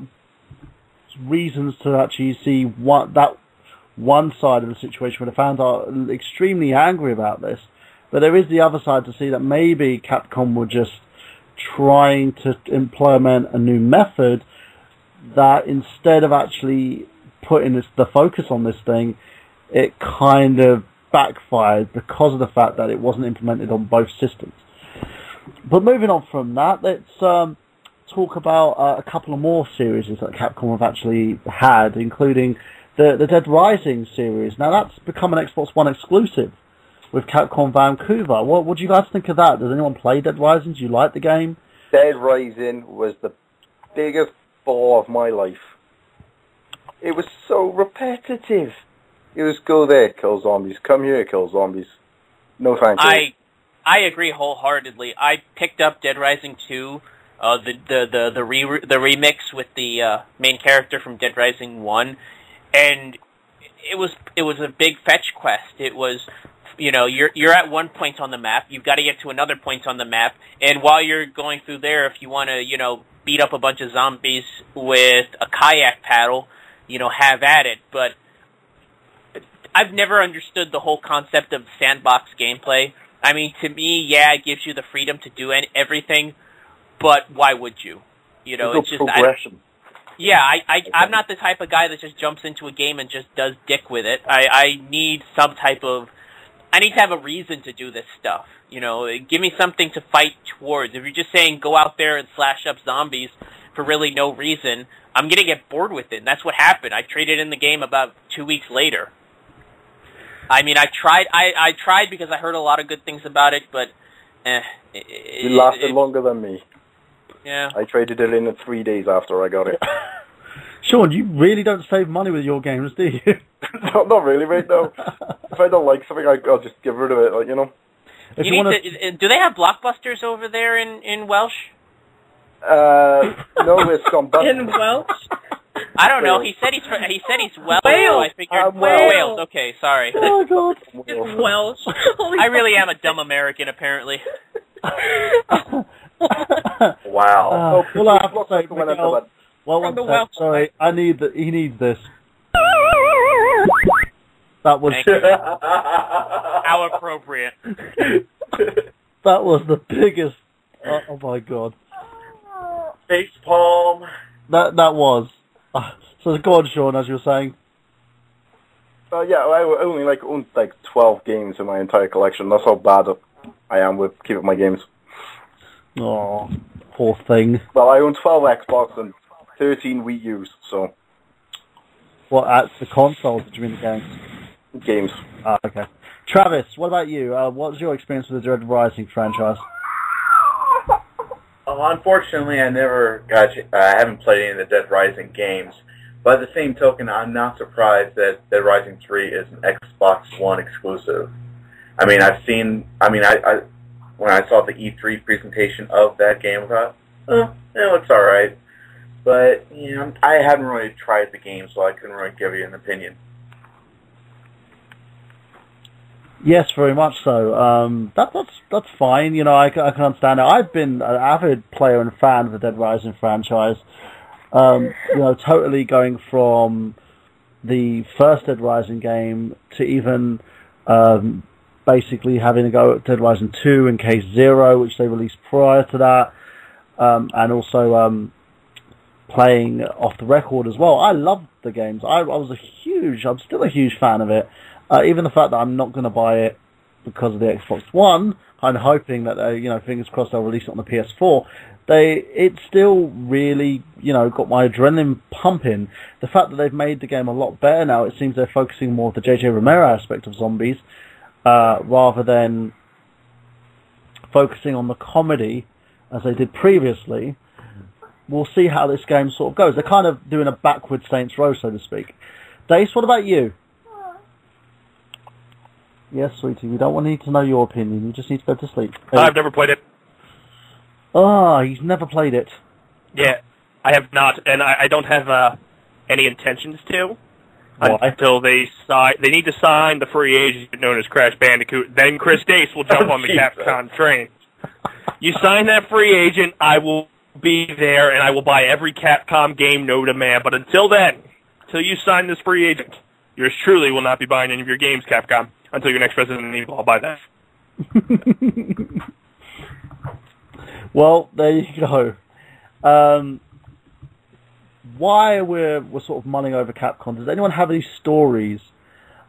reasons to actually see that one side of the situation where the fans are extremely angry about this, but there is the other side to see that maybe Capcom were just trying to implement a new method that, instead of actually putting the focus on this thing, it kind of backfired because of the fact that it wasn't implemented on both systems. But moving on from that, let's talk about a couple of more series that Capcom have actually had, including the Dead Rising series. Now, that's become an Xbox One exclusive with Capcom Vancouver. What do you guys think of that? Does anyone play Dead Rising? Do you like the game? Dead Rising was the biggest bore of my life. It was so repetitive. You just go there, kill zombies. Come here, kill zombies. No thank you. I agree wholeheartedly. I picked up Dead Rising 2, the remix with the main character from Dead Rising 1, and it was a big fetch quest. It was, you're at one point on the map, you've got to get to another point on the map, and while you're going through there, if you want to, beat up a bunch of zombies with a kayak paddle, have at it. But I've never understood the whole concept of sandbox gameplay. I mean, to me, it gives you the freedom to do everything, but why would you? It's just progression. I'm not the type of guy that just jumps into a game and just does dick with it. I need some type of... I need to have a reason to do this stuff. Give me something to fight towards. If you're just saying go out there and slash up zombies for really no reason, I'm going to get bored with it. And that's what happened. I traded in the game about 2 weeks later. I mean, I tried because I heard a lot of good things about it, but... It lasted longer than me. Yeah. I traded it in 3 days after I got it. Sean, you really don't save money with your games, do you? No, not really, mate, no. If I don't like something, I'll just get rid of it, If you do they have Blockbusters over there in Welsh? No, it's gone back. In Welsh? I don't know. He said he's Welsh. Wales. I figured Wales. Okay, sorry. Oh God. It's Welsh. I really am a dumb American, apparently. Wow. Well, I have to say, Miguel, From the Welsh. sorry, he needs this. That was how appropriate. That was the biggest. Oh my God. Face palm. That was. So go on, Sean, as you were saying. I only own 12 games in my entire collection. That's how bad I am with keeping my games. Oh, poor thing. Well, I own 12 Xbox and 13 Wii U's, so... What, at the consoles, did you mean the games? Games. Ah, okay. Travis, what about you? What was your experience with the Dead Rising franchise? Unfortunately, I haven't played any of the Dead Rising games. By the same token, I'm not surprised that Dead Rising 3 is an Xbox One exclusive. I mean, when I saw the E3 presentation of that game, I thought, it looks alright. But, I haven't really tried the game, so I couldn't really give you an opinion. Yes, very much so. That's fine. I can understand it. I've been an avid player and fan of the Dead Rising franchise. Totally going from the first Dead Rising game to even basically having a go at Dead Rising 2 and Case Zero, which they released prior to that, and also playing off the record as well. I loved the games. I'm still a huge fan of it. Even the fact that I'm not going to buy it because of the Xbox One, I'm hoping that fingers crossed they'll release it on the PS4. It still really, got my adrenaline pumping. The fact that they've made the game a lot better now, it seems they're focusing more on the J.J. Romero aspect of zombies, rather than focusing on the comedy as they did previously. We'll see how this game sort of goes. They're kind of doing a backwards Saints Row, so to speak. Dace, what about you? Yes, sweetie, we don't need to know your opinion. You just need to go to sleep. I've never played it. He's never played it. Yeah, I have not, and I don't have any intentions to. Why? Until they need to sign the free agent known as Crash Bandicoot. Then Chris Dace will jump on the Capcom train. You sign that free agent, I will be there, and I will buy every Capcom game known to man. But until then, until you sign this free agent, yours truly will not be buying any of your games, Capcom. Until your next Resident Evil, I'll buy that. Well, there you go. Why we're sort of mulling over Capcom, does anyone have any stories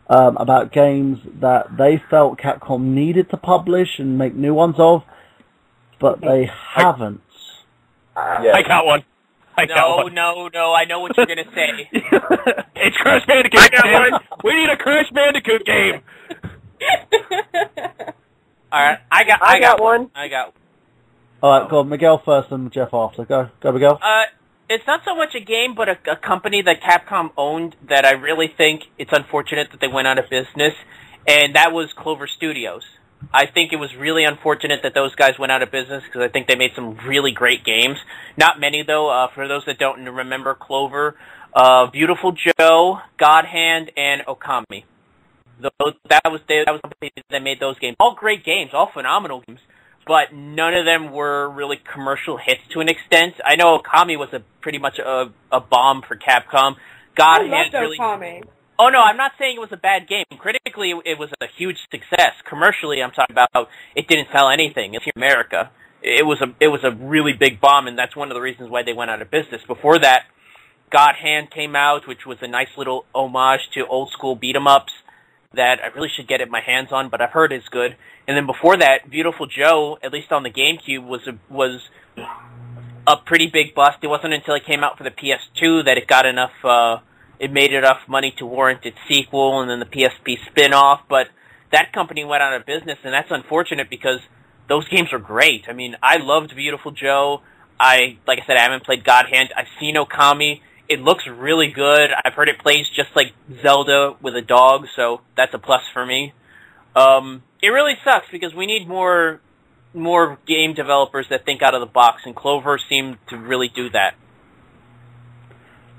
about games that they felt Capcom needed to publish and make new ones of, but they haven't? I got one. No, I know what you're going to say. It's Crash Bandicoot. I got one. We need a Crash Bandicoot game. All right, I got one. All right, go on, Miguel first and Jeff after. Go Miguel. It's not so much a game, but a company that Capcom owned that I really think it's unfortunate that they went out of business, and that was Clover Studios. I think it was really unfortunate that those guys went out of business because I think they made some really great games. Not many, though. For those that don't remember Clover, Beautiful Joe, God Hand, and Okami. That was the company that made those games. All great games, all phenomenal games, but none of them were really commercial hits to an extent. I know Okami was pretty much a bomb for Capcom. God Hand really. Okami. Oh no, I'm not saying it was a bad game. Critically, it was a huge success. Commercially, I'm talking about it didn't sell anything. It's here in America. It was a really big bomb, and that's one of the reasons why they went out of business. Before that, God Hand came out, which was a nice little homage to old school beat 'em ups that I really should get my hands on, but I've heard is good. And then before that, Beautiful Joe, at least on the GameCube, was a pretty big bust. It wasn't until it came out for the PS2 that it got enough. It made enough money to warrant its sequel, and then the PSP spin-off. But that company went out of business, and that's unfortunate because those games are great. I mean, I loved Beautiful Joe. Like I said, I haven't played God Hand. I've seen Okami. It looks really good. I've heard it plays just like Zelda with a dog, so that's a plus for me. It really sucks because we need more game developers that think out of the box, and Clover seemed to really do that.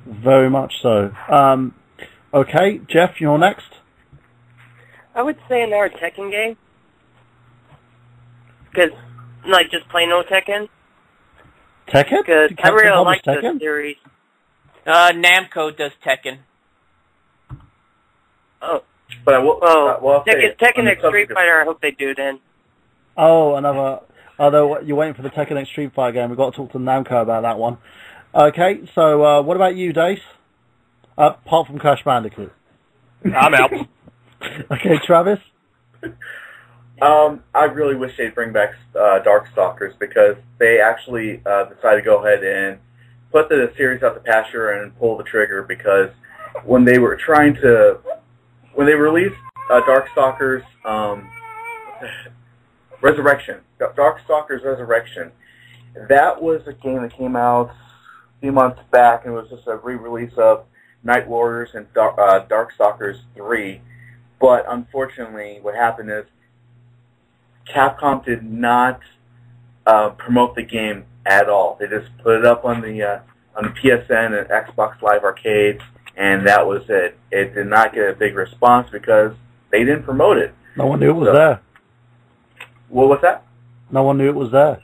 Very much so. Okay, Jeff, you're next. I would say another Tekken game. Because, like, just plain old Tekken. Tekken? Because I really like this series. Namco does Tekken. Oh. But Tekken X Street Fighter, I hope they do then. Oh, although you're waiting for the Tekken X Street Fighter game, we've got to talk to Namco about that one. Okay, so what about you, Dace? Apart from Crash Bandicoot. I'm out. Okay, Travis? I really wish they'd bring back Darkstalkers because they actually decided to go ahead and put the series out to pasture and pull the trigger because when they released Darkstalkers Resurrection, Darkstalkers Resurrection, that was a game that came out a few months back and it was just a re-release of Night Warriors and Darkstalkers 3. But unfortunately, what happened is Capcom did not promote the game at all. They just put it up on the PSN and Xbox Live Arcade, and that was it. It did not get a big response because they didn't promote it. No one knew it was there. What was that? No one knew it was there.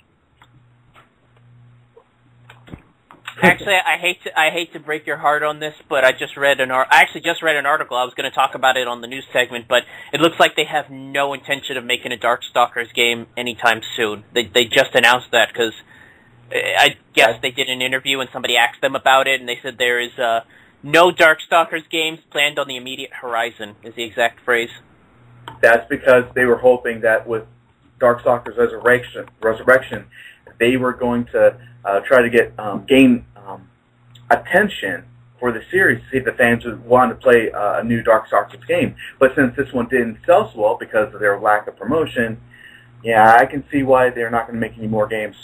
Actually, I hate to break your heart on this, but I just read an article. I was going to talk about it on the news segment, but it looks like they have no intention of making a Darkstalkers game anytime soon. They just announced that because I guess they did an interview and somebody asked them about it, and they said there is no Darkstalkers games planned on the immediate horizon. Is the exact phrase? That's because they were hoping that with Darkstalkers Resurrection, they were going to try to gain attention for the series to see if the fans would want to play a new Darkstalkers game. But since this one didn't sell so well because of their lack of promotion, yeah, I can see why they're not going to make any more games.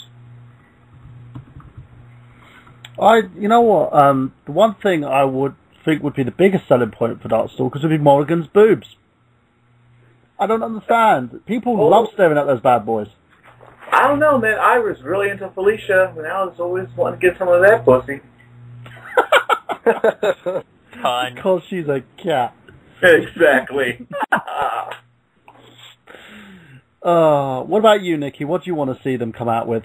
You know what? The one thing I would think would be the biggest selling point for Darkstalkers would be Morrigan's boobs. I don't understand. People love staring at those bad boys. I don't know, man. I was really into Felicia, and I was always wanting to get some of that pussy. Because she's a cat. Exactly. What about you, Nikki? What do you want to see them come out with?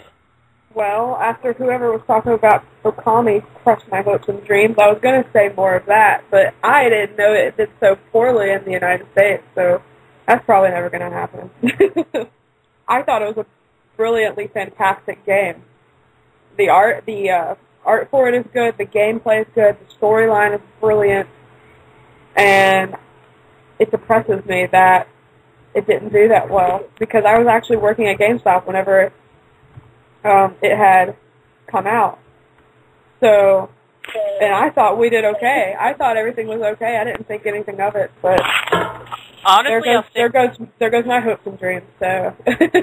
Well, after whoever was talking about Okami crushed my hopes and dreams, I was going to say more of that, but I didn't know it did so poorly in the United States, so that's probably never going to happen. I thought it was a brilliantly fantastic game. The art for it is good, the gameplay is good, the storyline is brilliant, and it depresses me that it didn't do that well, because I was actually working at GameStop whenever it had come out. So, and I thought we did okay. I thought everything was okay. I didn't think anything of it, but Honestly, there goes my hopes and dreams. So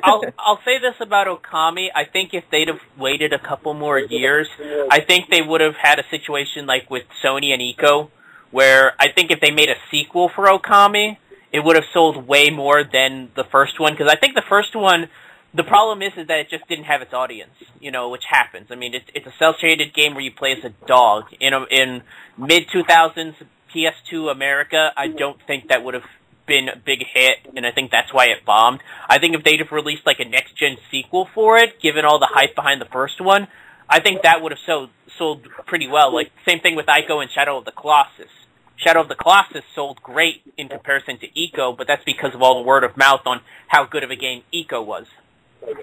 I'll say this about Okami. I think if they'd have waited a couple more years, I think they would have had a situation like with Sony and Ico, where I think if they made a sequel for Okami, it would have sold way more than the first one. Because I think the first one, the problem is that it just didn't have its audience, which happens. I mean, it's a cel-shaded game where you play as a dog. In mid-2000s PS2 America, I don't think that would have been a big hit, and I think that's why it bombed. I think if they'd have released like a next-gen sequel for it, given all the hype behind the first one, I think that would have sold pretty well. Like, same thing with Ico and Shadow of the Colossus. Shadow of the Colossus sold great in comparison to Ico, but that's because of all the word of mouth on how good of a game Ico was.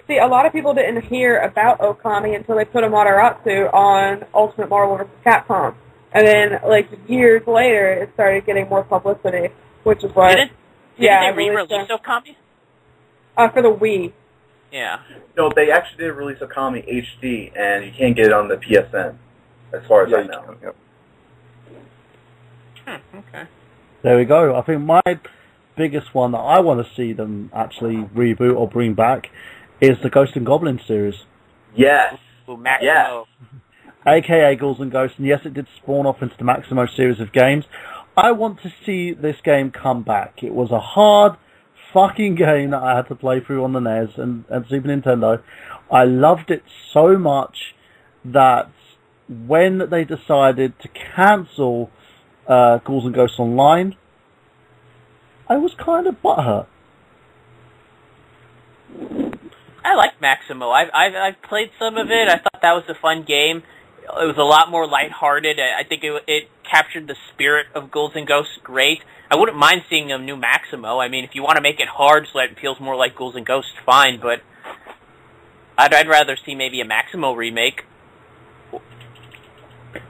See, a lot of people didn't hear about Okami until they put Amaterasu on Ultimate Marvel vs. Capcom. And then, like, years later, it started getting more publicity, which is why... Didn't they re-release Okami? For the Wii. Yeah. No, they actually did release Okami HD, and you can't get it on the PSN, as far as I know. Yep. Okay. There we go. I think my biggest one that I want to see them actually reboot or bring back is the Ghost and Goblins series. Yes. Maximo. Yes. AKA Ghouls and Ghosts, and yes, it did spawn off into the Maximo series of games. I want to see this game come back. It was a hard fucking game that I had to play through on the NES and Super Nintendo. I loved it so much that when they decided to cancel Ghouls and Ghosts Online, I was kind of butthurt. I like Maximo. I've played some of it. I thought that was a fun game. It was a lot more lighthearted. I think it captured the spirit of Ghouls and Ghosts great. I wouldn't mind seeing a new Maximo. I mean, if you want to make it hard so that it feels more like Ghouls and Ghosts, fine, but I'd rather see maybe a Maximo remake.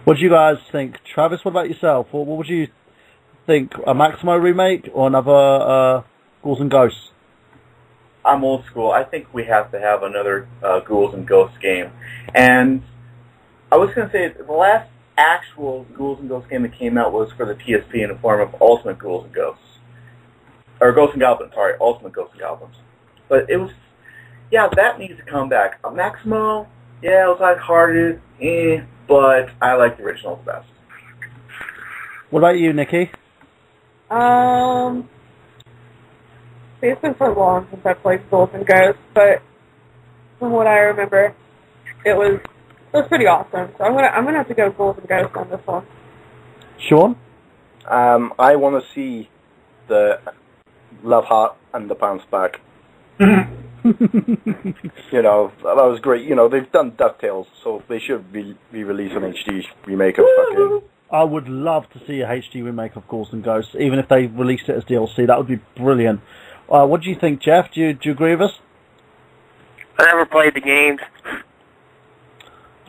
What do you guys think? Travis, what about yourself? What would you think? A Maximo remake or another Ghouls and Ghosts? I'm old school. I think we have to have another Ghouls and Ghosts game. And I was going to say, the last actual Ghouls and Ghosts game that came out was for the PSP in the form of Ultimate Ghouls and Ghosts. Or Ghosts and Goblins, sorry, Ultimate Ghosts and Goblins. But it was, that needs to come back. Maximo, it was lighthearted, but I like the original the best. What about you, Nikki? It's been so long since I played Ghouls and Ghosts, but from what I remember, it was pretty awesome. So I'm gonna have to go Ghouls and Ghosts on this one. Sean? I want to see the Love Heart and the Bounce Back. That was great. They've done DuckTales, so they should be released an HD remake of that game. I would love to see a HD remake of Ghouls and Ghosts, even if they released it as DLC. That would be brilliant. What do you think, Jeff? Do you agree with us? I never played the games.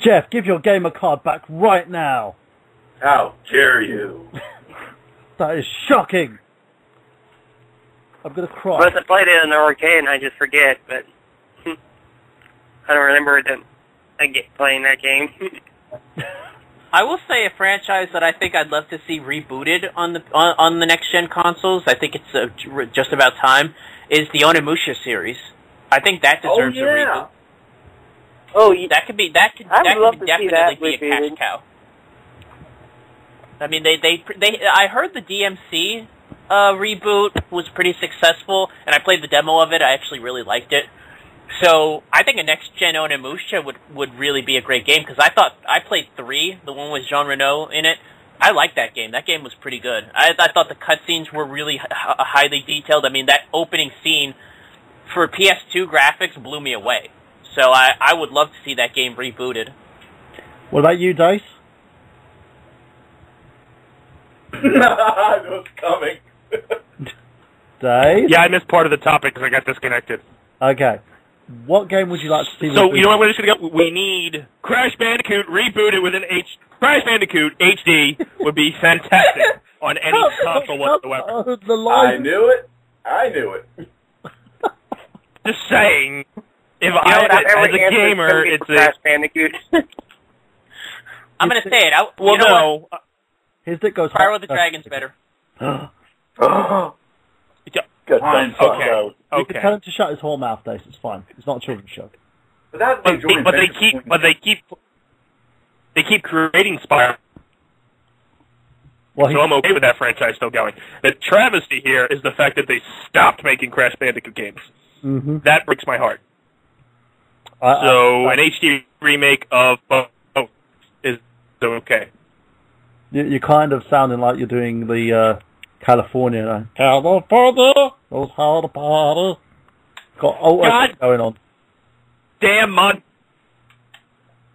Jeff, give your gamer card back right now. How dare you? That is shocking. I'm going to cry. Unless I played it in the arcade and I just forget, but I don't remember playing that game. I will say a franchise that I think I'd love to see rebooted on the next gen consoles. I think it's just about time. Is the Onimusha series? I think that deserves a reboot. Oh, that could definitely be a cash cow. I mean, I heard the DMC reboot was pretty successful, and I played the demo of it. I actually really liked it. So I think a next-gen Onimusha would really be a great game, because I played 3, the one with Jean Reno in it. I liked that game. That game was pretty good. I thought the cutscenes were really highly detailed. I mean, that opening scene for PS2 graphics blew me away. So I would love to see that game rebooted. What about you, Dice? I knew it was coming. Dice? Yeah, I missed part of the topic because I got disconnected. Okay. What game would you like to see? So, you know what we're just going to go? We need Crash Bandicoot rebooted with an Crash Bandicoot HD would be fantastic on any console whatsoever. I knew it. Just saying, if as a gamer, it's Crash Bandicoot. I'm going to say it. His dick goes Fire with the Dragon's better. Good. Fine, Okay. You can tell him to shut his whole mouth, Dace. It's fine. It's not a children's show. But that's But they keep creating Spyro. Well, So I'm okay with that franchise still going. The travesty here is the fact that they stopped making Crash Bandicoot games. Mm-hmm. That breaks my heart. An HD remake of both is okay. You're kind of sounding like you're doing the California. California, those hard party. Got all that going on. Damn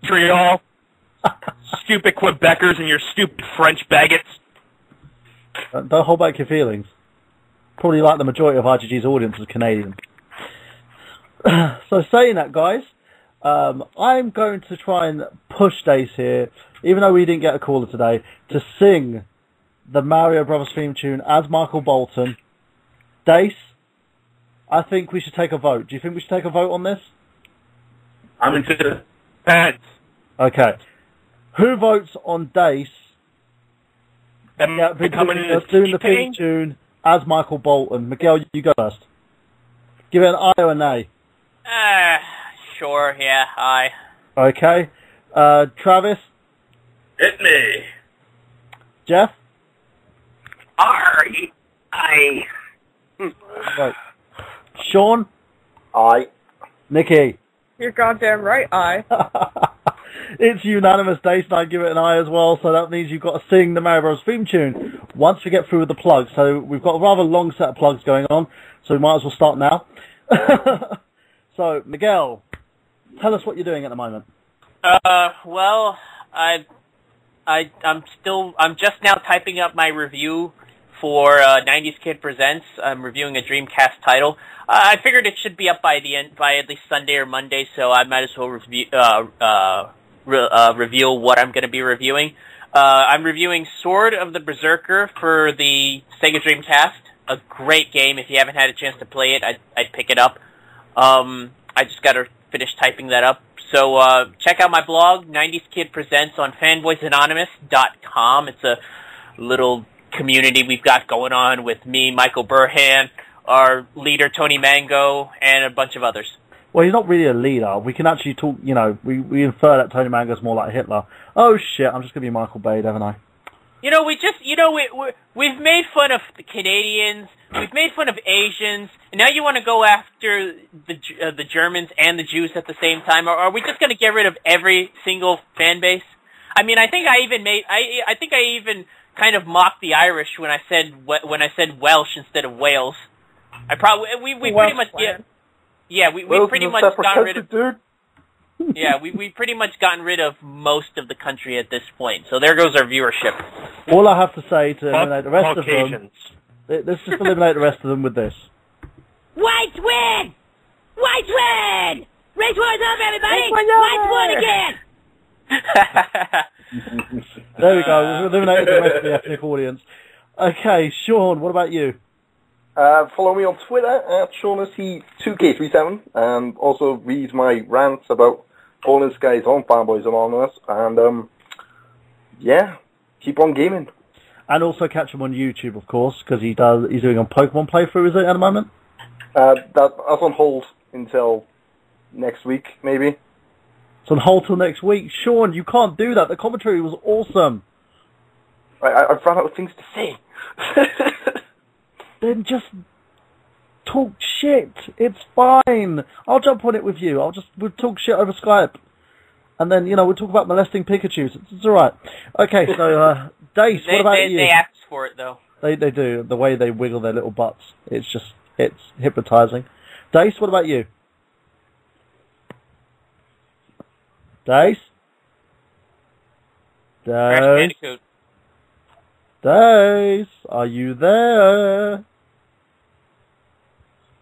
Montreal. Stupid Quebecers and your stupid French baguettes. Don't hold back your feelings. Probably like the majority of RGG's audience is Canadian. So saying that, guys, I'm going to try and push Dace here, even though we didn't get a caller today, to sing the Mario Brothers theme tune as Michael Bolton. Dace, I think we should take a vote. Do you think we should take a vote on this? I'm interested. Okay. Who votes on Dace doing the theme tune as Michael Bolton? Miguel, you go first. Give it an aye or a nay. Sure, yeah, aye. Okay. Travis? Hit me. Jeff? Aye. Right. Sean? Aye. Nikki? You're goddamn right, aye. It's unanimous, Dace, and I give it an eye as well, so that means you've got to sing the Mario Bros. Theme tune once we get through with the plugs. So we've got a rather long set of plugs going on, so we might as well start now. So, Miguel, tell us what you're doing at the moment. Well, I'm just now typing up my review for 90s Kid Presents. I'm reviewing a Dreamcast title. I figured it should be up by at least Sunday or Monday, so I might as well reveal what I'm going to be reviewing. I'm reviewing Sword of the Berserker for the Sega Dreamcast. A great game. If you haven't had a chance to play it, I'd pick it up. I just got to finish typing that up. So check out my blog, 90s Kid Presents, on fanboysanonymous.com. It's a little community we've got going on with me, Michael Burhan, our leader, Tony Mango, and a bunch of others. Well, he's not really a leader. We can actually talk, we infer that Tony Mango's more like Hitler. Oh shit, I'm just going to be Michael Bay, haven't I? We've made fun of the Canadians, we've made fun of Asians, and now you want to go after the Germans and the Jews at the same time? Or are we just going to get rid of every single fan base? I mean, I think I even kind of mocked the Irish when I said Welsh instead of Wales. We pretty much we pretty much gotten rid of. Dude. Yeah, we pretty much gotten rid of most of the country at this point. So there goes our viewership. All I have to say to eliminate the rest of them, let's just eliminate the rest of them with this. Whites win! Whites win! Race wars up, everybody! Whites won again! There we go. We've eliminated the rest of the ethnic audience. Okay, Sean, what about you? Follow me on Twitter at SeanSC2K37, and also read my rants about all this guys on Fanboys Anonymous, and keep on gaming. And also catch him on YouTube, of course, because he's doing a Pokemon playthrough, is it, at the moment? That's on hold until next week, maybe. It's on hold till next week. Sean, you can't do that. The commentary was awesome. I've run out of things to say. Then just talk shit. It's fine. I'll jump on it with you. We'll talk shit over Skype. And then, we'll talk about molesting Pikachus. It's alright. Okay, so, Dace, what about you? They ask for it, though. They do. The way they wiggle their little butts. It's hypnotizing. Dace, what about you? Dace? Crash Bandicoot. Dace, are you there?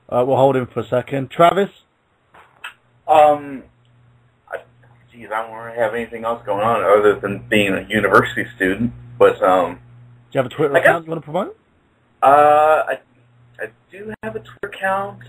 We'll hold him for a second. Travis? Geez, I don't really have anything else going on other than being a university student, but, do you have a Twitter account you want to promote? I do have a Twitter account.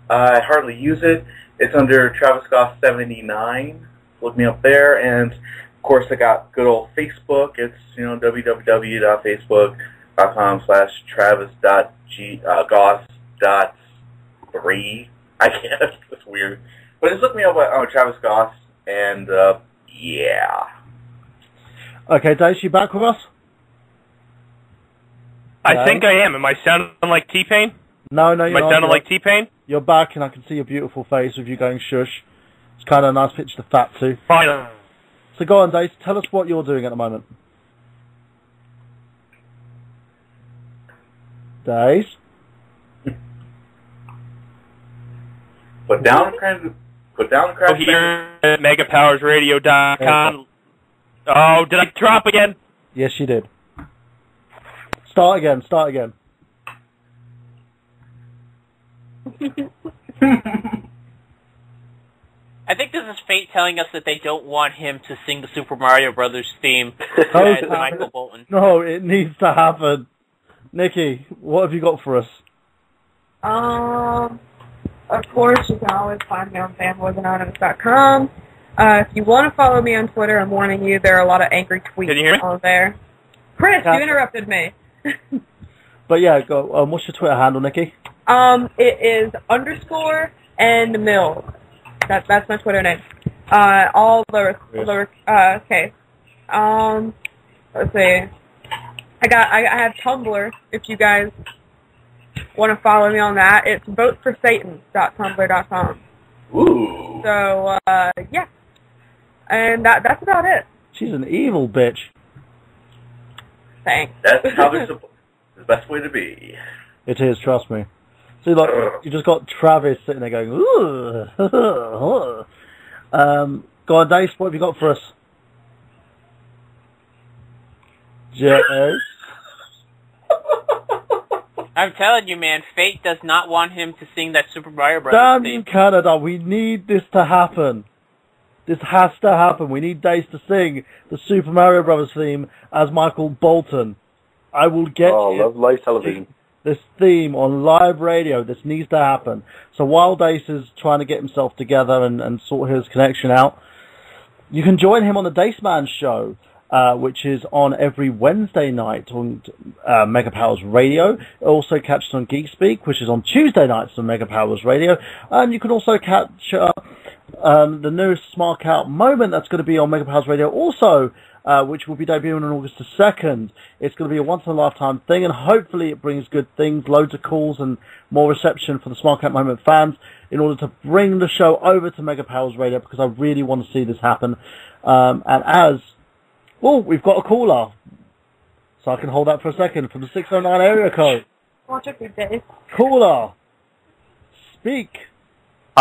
I hardly use it. It's under TravisGoff79. Look me up there, and of course I got good old Facebook. It's, www.facebook.com/, facebook.com/travis.goss.3. I can't. It's weird. But just look me up on Travis Goss, and yeah. Okay, Dace, you back with us? I think I am. Am I sounding like T-Pain? No, you're not. Am I sounding like T-Pain? You're back, and I can see your beautiful face with you going shush. It's kind of a nice picture to fat to. Fine. So go on, Dace. Tell us what you're doing at the moment. Dace? Put down Crash. Oh, here at MegaPowersRadio.com. Oh, did I drop again? Yes, you did. Start again. I think this is fate telling us that they don't want him to sing the Super Mario Brothers theme as Michael Bolton. No, it needs to happen. Nikki, what have you got for us? Of course, you can always find me on fanboysanonymous.com. If you want to follow me on Twitter, I'm warning you, there are a lot of angry tweets on there. Chris, you interrupted me. But yeah, go. What's your Twitter handle, Nikki? It is _and_mills. That's my Twitter name. All lower case. Let's see. I have Tumblr. If you guys want to follow me on that, it's voteforsatan.tumblr.com. Ooh. So yeah, and that's about it. She's an evil bitch. Thanks. That's how they're the best way to be. It is, trust me. See, like, you just got Travis sitting there going, ooh. Go on, Dave, what have you got for us? Yes. I'm telling you, man, fate does not want him to sing that Super Mario Brothers Damn theme. you, Canada, we need this to happen. This has to happen. We need Dace to sing the Super Mario Brothers theme as Michael Bolton. I will get love live television. This theme on live radio. This needs to happen. So while Dace is trying to get himself together and sort his connection out, you can join him on the Dace Man Show, which is on every Wednesday night on Mega Powers Radio. Also catch it on Geek Speak, which is on Tuesday nights on Mega Powers Radio. And you can also catch the newest Smart Out moment that's going to be on Mega Powers Radio also, which will be debuting on August the 2nd. It's going to be a once-in-a-lifetime thing, and hopefully it brings good things, loads of calls and more reception for the Smart Out moment fans in order to bring the show over to Mega Powers Radio, because I really want to see this happen. We've got a caller, so I can hold that for a second, from the 609 area code. Watch every day. Caller, speak.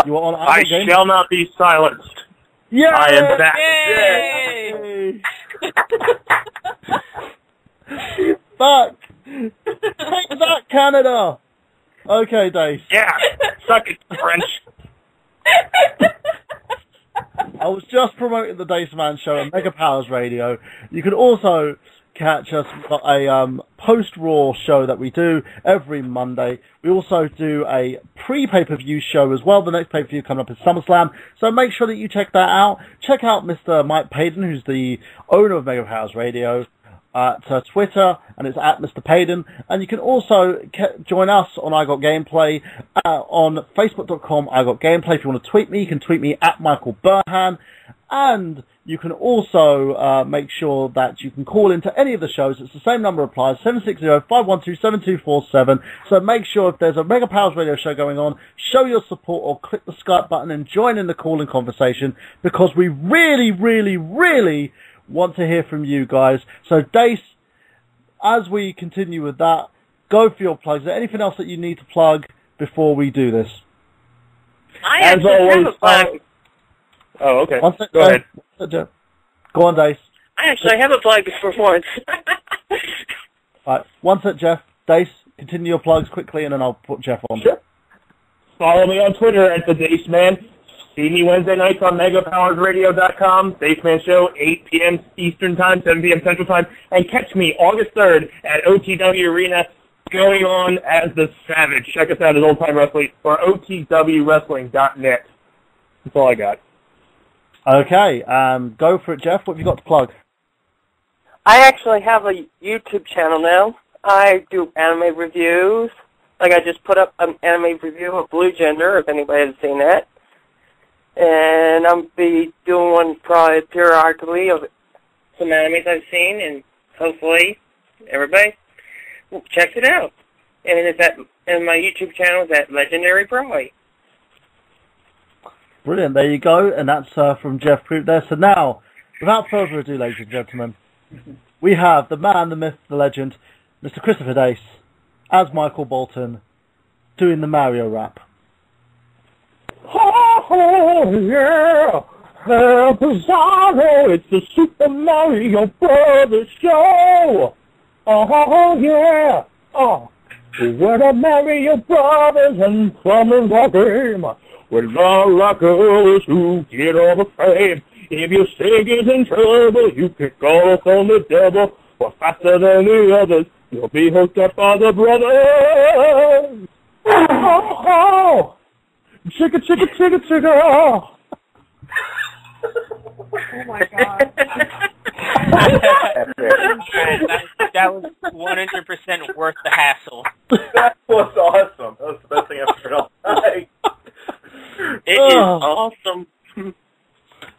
You are on I Game. shall not be silenced. Yay! I am back. Yay! She's back. Take that, Canada. Okay, Dave. Yeah, suck it, French. I was just promoting the Dace Man Show on Mega Powers Radio. You can also catch us for a post-Raw show that we do every Monday. We also do a pre-pay-per-view show as well. The next pay-per-view coming up is SummerSlam, so make sure that you check that out. Check out Mr. Mike Payden, who's the owner of Mega Powers Radio, at Twitter, and it's at Mr. Payden. And you can also join us on I Got Gameplay on Facebook.com I Got Gameplay. If you want to tweet me, you can tweet me at Michael Burhan. And you can also make sure that you can call into any of the shows. It's the same number applies, 760-512-7247. So make sure if there's a Mega Powers Radio show going on, show your support or click the Skype button and join in the call-in conversation, because we really, really, really want to hear from you guys. So Dace, as we continue with that, go for your plugs. Is there anything else that you need to plug before we do this? I actually have a plug. Oh, okay. Go ahead. Go on, Dace. I actually have a plug for once. Alright, one sec, Jeff. Dace, continue your plugs quickly, and then I'll put Jeff on. Sure. Follow me on Twitter at the Dace Man. See me Wednesday nights on MegaPowersRadio.com. Dace Man Show, 8 p.m. Eastern Time, 7 p.m. Central Time. And catch me August 3rd at OTW Arena, going on as the Savage. Check us out at Old Time Wrestling or OTWWrestling.net. That's all I got. Okay, go for it, Jeff. What have you got to plug? I actually have a YouTube channel now. I do anime reviews. Like, I just put up an anime review of Blue Gender, if anybody has seen that. And I'll be doing one probably periodically of some animes I've seen, and hopefully everybody checks it out. And it's and my YouTube channel is at Legendary Brawley. Brilliant, there you go, and that's from Jeff Proot there. So now, without further ado, ladies and gentlemen, we have the man, the myth, the legend, Mr. Christopher Dace, as Michael Bolton, doing the Mario rap. Oh, yeah! Bizarro, it's the Super Mario Brothers show! Oh, yeah! Oh, we're the Mario Brothers and plumbing the game. With all the girls who get all the fame. If your sig is in trouble, you can call us on the devil. We're faster than the others. You'll be hooked up by the brothers. Oh, chicka, chicka, chicka, chicka. Oh my god. that was 100% worth the hassle. That was awesome. That was the best thing I've heard all night. It is awesome.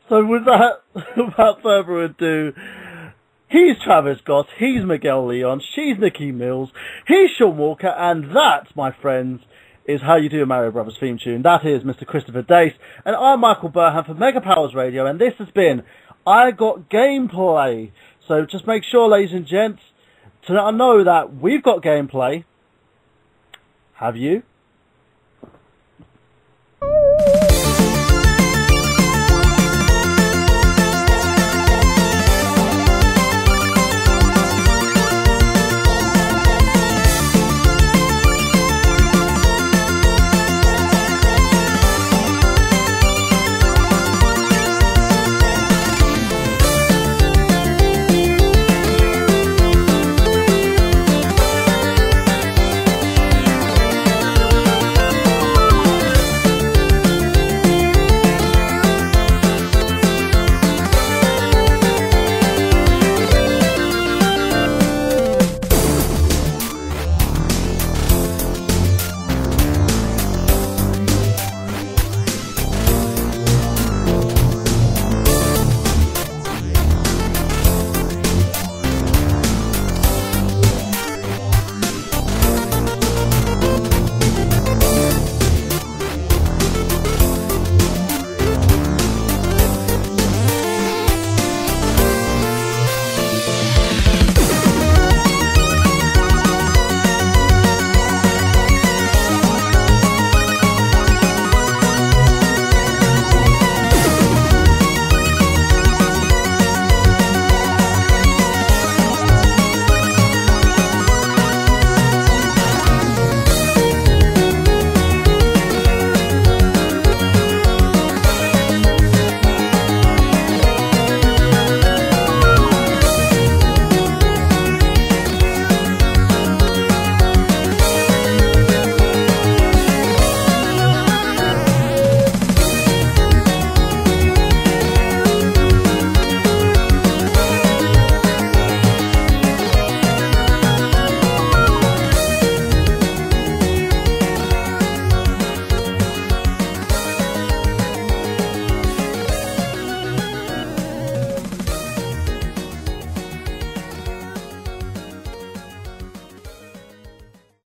So with that, without further ado, he's Travis Goss, he's Miguel Leon, she's Nikki Mills, he's Sean Walker, and that, my friends, is how you do a Mario Brothers theme tune. That is Mr. Christopher Dace, and I'm Michael Burham for Mega Powers Radio, and this has been I Got Gameplay. So just make sure, ladies and gents, to know that we've got gameplay. Have you?